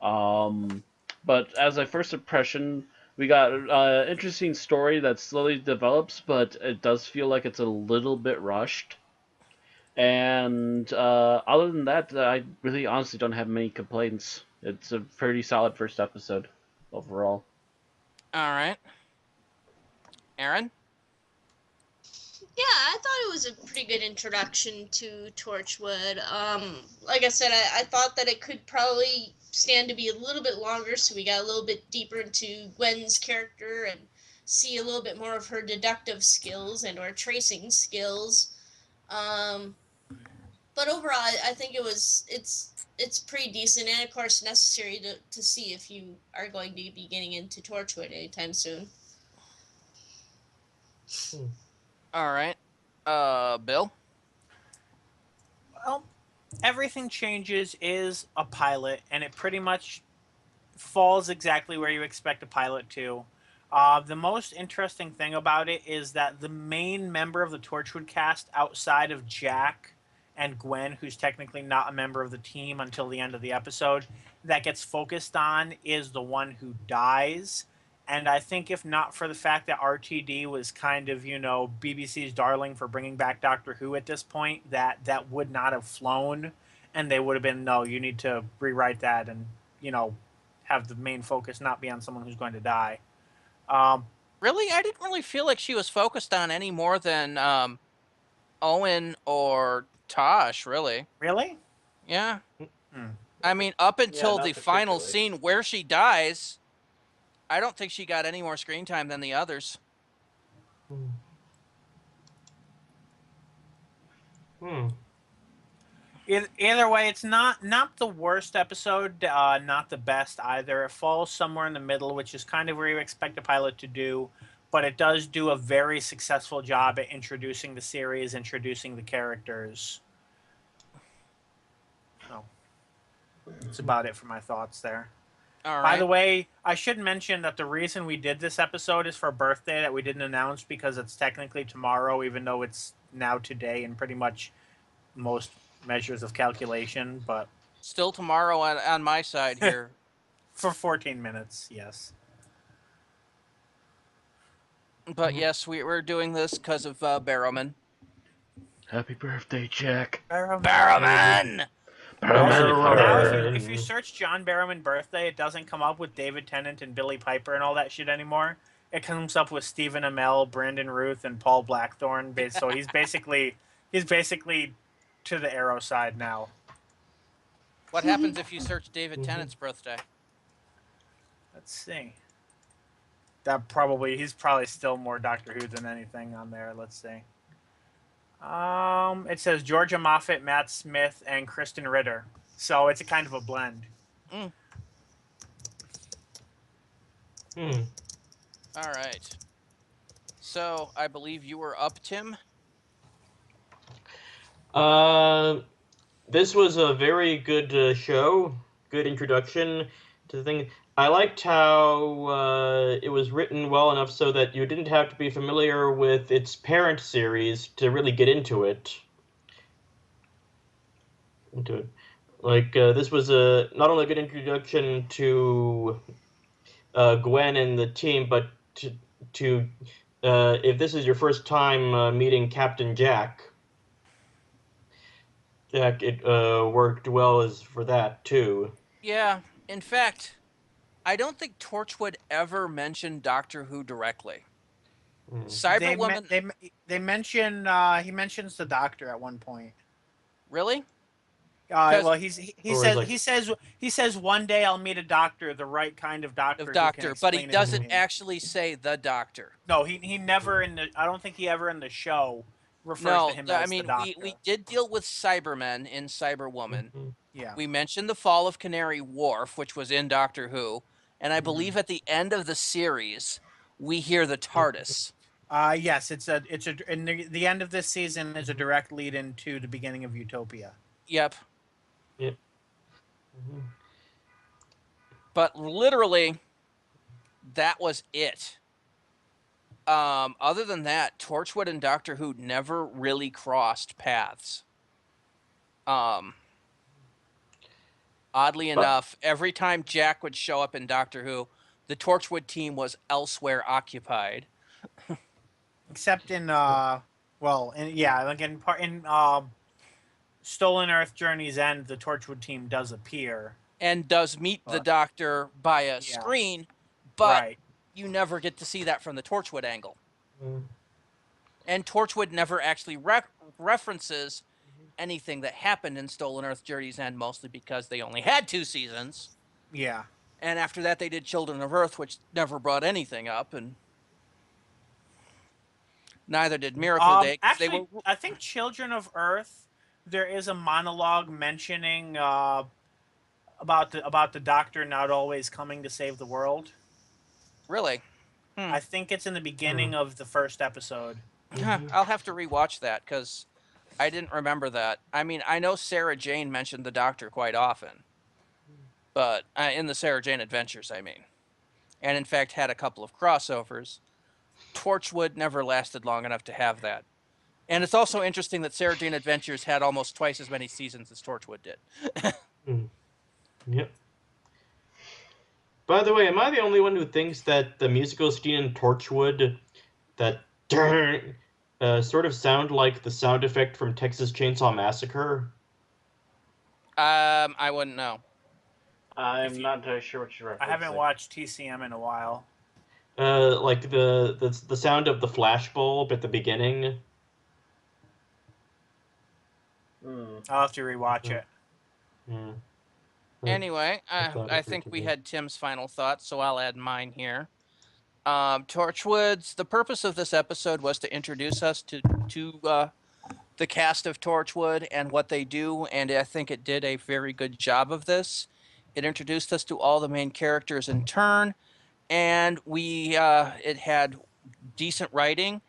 But as a first impression, we got an interesting story that slowly develops, but it does feel like it's a little bit rushed. And other than that, I really honestly don't have many complaints. It's a pretty solid first episode overall. All right. Aaron? Yeah, I thought it was a pretty good introduction to Torchwood. Like I said, I thought that it could probably stand to be a little bit longer, so we got a little bit deeper into Gwen's character and see a little bit more of her deductive skills and or tracing skills. But overall, I think it's pretty decent, and of course necessary to see if you are going to be getting into Torchwood anytime soon. All right. Bill? Well, Everything Changes is a pilot, and it pretty much falls exactly where you expect a pilot to. The most interesting thing about it is that the main member of the Torchwood cast, outside of Jack and Gwen, who's technically not a member of the team until the end of the episode, that gets focused on is the one who dies. And I think if not for the fact that RTD was kind of, BBC's darling for bringing back Doctor Who at this point, that would not have flown. And they would have been, no, you need to rewrite that and, have the main focus not be on someone who's going to die. Really? I didn't really feel like she was focused on any more than Owen or Tosh, really. Really? Yeah. Hmm. I mean, up until not the final particularly. scene where she dies, I don't think she got any more screen time than the others. Either way, it's not the worst episode, not the best either. It falls somewhere in the middle, which is kind of where you expect a pilot to do, but it does do a very successful job at introducing the series, introducing the characters. So, that's about it for my thoughts there. All right. By the way, I should mention that the reason we did this episode is for a birthday that we didn't announce because it's technically tomorrow, even though it's now today in pretty much most measures of calculation, but Still tomorrow on my side here. for 14 minutes, yes. But yes, we're doing this because of Barrowman. Happy birthday, Jack. Barrowman! Now, if you search John Barrowman birthday, it doesn't come up with David Tennant and Billy Piper and all that shit anymore. It comes up with Stephen Amell, Brandon Ruth, and Paul Blackthorne. So he's basically to the Arrow side now. What happens if you search David Tennant's birthday? Let's see. He's probably still more Doctor Who than anything on there. Let's see. It says Georgia Moffat, Matt Smith, and Kristen Ritter. So it's a kind of a blend. Mm. Hmm. All right. So I believe you were up, Tim. Uh, this was a very good show. Good introduction to the thing. I liked how it was written well enough so that you didn't have to be familiar with its parent series to really get into it. Into it. Like this was a not only a good introduction to Gwen and the team, but to if this is your first time meeting Captain Jack, it worked well as for that too. Yeah. In fact, I don't think Torchwood ever mentioned Doctor Who directly. Mm. Cyberwoman, They mention he mentions the doctor at one point. really? Because Well, he Or is says like, he says one day I'll meet a doctor, the right kind of of doctor who can Doctor, but he explain it to doesn't me. actually say the Doctor. No, he never in the I don't think he ever in the show refers to No, him I as the mean we doctor. did deal with Cybermen in Cyberwoman. Mhm. Yeah. We mentioned the fall of Canary Wharf, which was in Doctor Who, and I Mm-hmm. believe at the end of the series we hear the TARDIS. Yes, it's a and the end of this season is a direct lead into the beginning of Utopia. Yep. Yeah. Mhm. But literally that was it. Other than that, Torchwood and Doctor Who never really crossed paths. Um, Oddly But enough, every time Jack would show up in Doctor Who, the Torchwood team was elsewhere occupied. Except in well, in yeah, like in Stolen Earth Journey's End, the Torchwood team does appear. And does meet the But Doctor by a yeah, screen, but right. you never get to see that from the Torchwood angle. mm, And Torchwood never actually references anything that happened in Stolen Earth Journey's End, mostly because they only had 2 seasons. Yeah. And after that, they did Children of Earth, which never brought anything up, and neither did Miracle Day, because they were. Actually, I think Children of Earth, there is a monologue mentioning about the Doctor not always coming to save the world. Really? I think it's in the beginning of the first episode. mhm. I'll have to rewatch that, because I didn't remember that. I mean, I know Sarah Jane mentioned the Doctor quite often, but in the Sarah Jane Adventures, I mean. And in fact, had a couple of crossovers. Torchwood never lasted long enough to have that. And it's also interesting that Sarah Jane Adventures had almost twice as many seasons as Torchwood did. Mm. Yep. By the way, am I the only one who thinks that the musical scene in Torchwood, that sort of sound like the sound effect from Texas Chainsaw Massacre? I wouldn't know. I'm not entirely sure what you're referencing. I haven't watched TCM in a while. Like the sound of the flashbulb at the beginning. I'll have to rewatch it. Yeah. Anyway, thought I it think would we be. had Tim's final thoughts, so I'll add mine here. Torchwood's, the purpose of this episode was to introduce us to the cast of Torchwood and what they do, and I think it did a very good job of this. It introduced us to all the main characters in turn, and it had decent writing,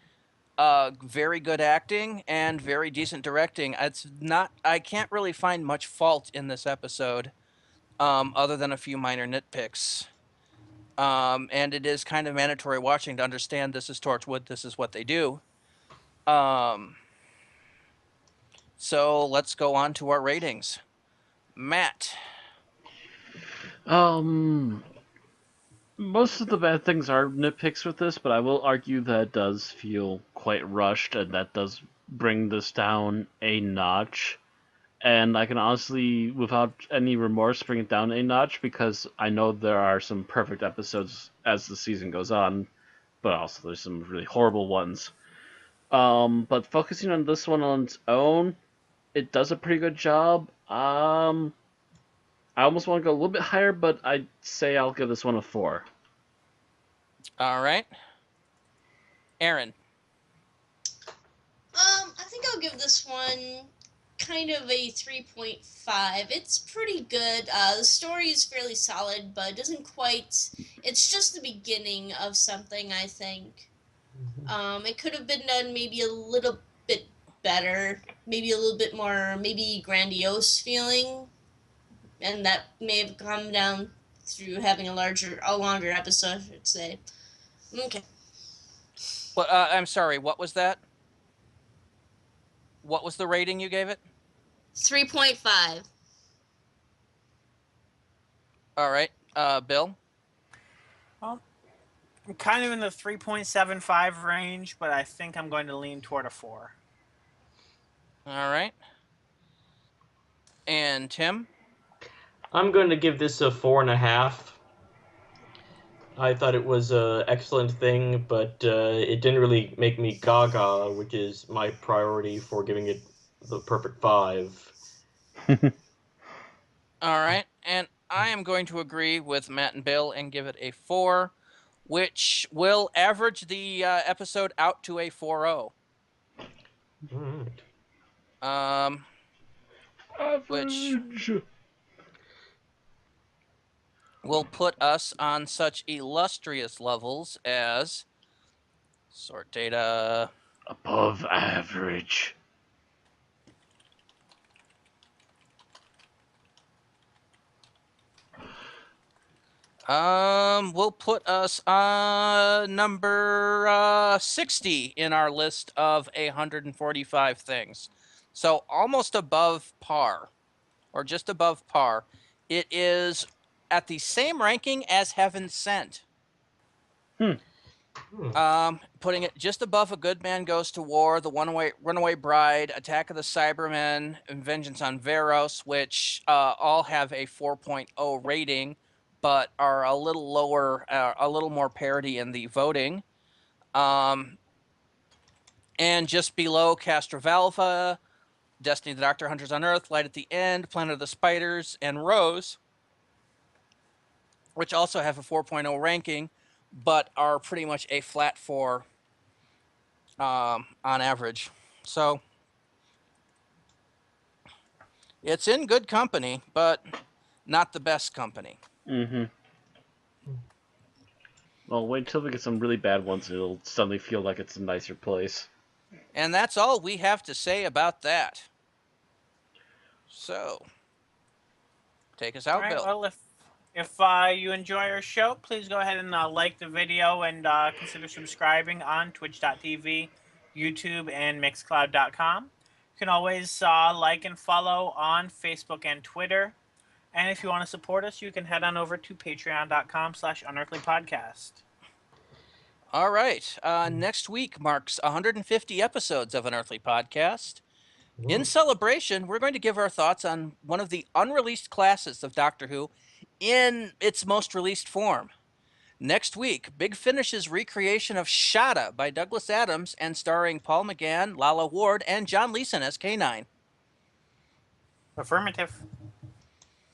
very good acting, and very decent directing. I can't really find much fault in this episode, other than a few minor nitpicks. And it is kind of mandatory watching to understand this is Torchwood, this is what they do. So let's go on to our ratings. Matt. Most of the bad things are nitpicks with this, but I will argue that it does feel quite rushed, and that does bring this down a notch. And I can honestly, without any remorse, bring it down a notch because I know there are some perfect episodes as the season goes on, but also there's some really horrible ones. But focusing on this one on its own, it does a pretty good job. I almost want to go a little bit higher, but I'd say I'll give this one a 4. All right. Aaron. I think I'll give this one kind of a 3.5. It's pretty good. The story is fairly solid, but it doesn't quite. It's just the beginning of something, I think. It could have been done maybe a little bit better, maybe a little bit more, maybe grandiose feeling, and that may have come down through having a longer episode, I should say. Okay. Well, I'm sorry. What was that? What was the rating you gave it? 3.5. All right, Bill. Well, I'm kind of in the 3.75 range, but I think I'm going to lean toward a 4. All right. And Tim? I'm going to give this a 4.5. I thought it was an excellent thing, but it didn't really make me gaga, which is my priority for giving it the perfect 5. All right. And I am going to agree with Matt and Bill and give it a 4, which will average the episode out to a 4.0. All right. Which will put us on such illustrious levels as sort data Above average. will put us on number 60 in our list of 145 things. So almost above par, or just above par. It is at the same ranking as Heaven Sent. Putting it just above A Good Man Goes to War, The Runaway Bride, Attack of the Cybermen, and Vengeance on Varos, which all have a 4.0 rating, but are a little lower, a little more parity in the voting. And just below Castrovalva, Destiny of the Doctor, Hunters on Earth, Light at the End, Planet of the Spiders, and Rose, which also have a 4.0 ranking, but are pretty much a flat 4 on average. So it's in good company, but not the best company. Mm-hmm. Well, wait till we get some really bad ones. It'll suddenly feel like it's a nicer place. And that's all we have to say about that. So, take us out, All right. Bill. Well, if you enjoy our show, please go ahead and like the video and consider subscribing on Twitch.tv, YouTube, and Mixcloud.com. You can always like and follow on Facebook and Twitter. And if you want to support us, you can head on over to patreon.com/unearthlypodcast. All right. Next week marks 150 episodes of Unearthly Podcast. In celebration, we're going to give our thoughts on one of the unreleased classes of Doctor Who in its most released form. Next week, Big Finish's recreation of Shada by Douglas Adams and starring Paul McGann, Lala Ward, and John Leeson as K9. Affirmative.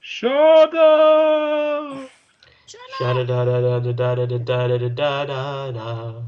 Shada! Shada da da da da da da da da da da.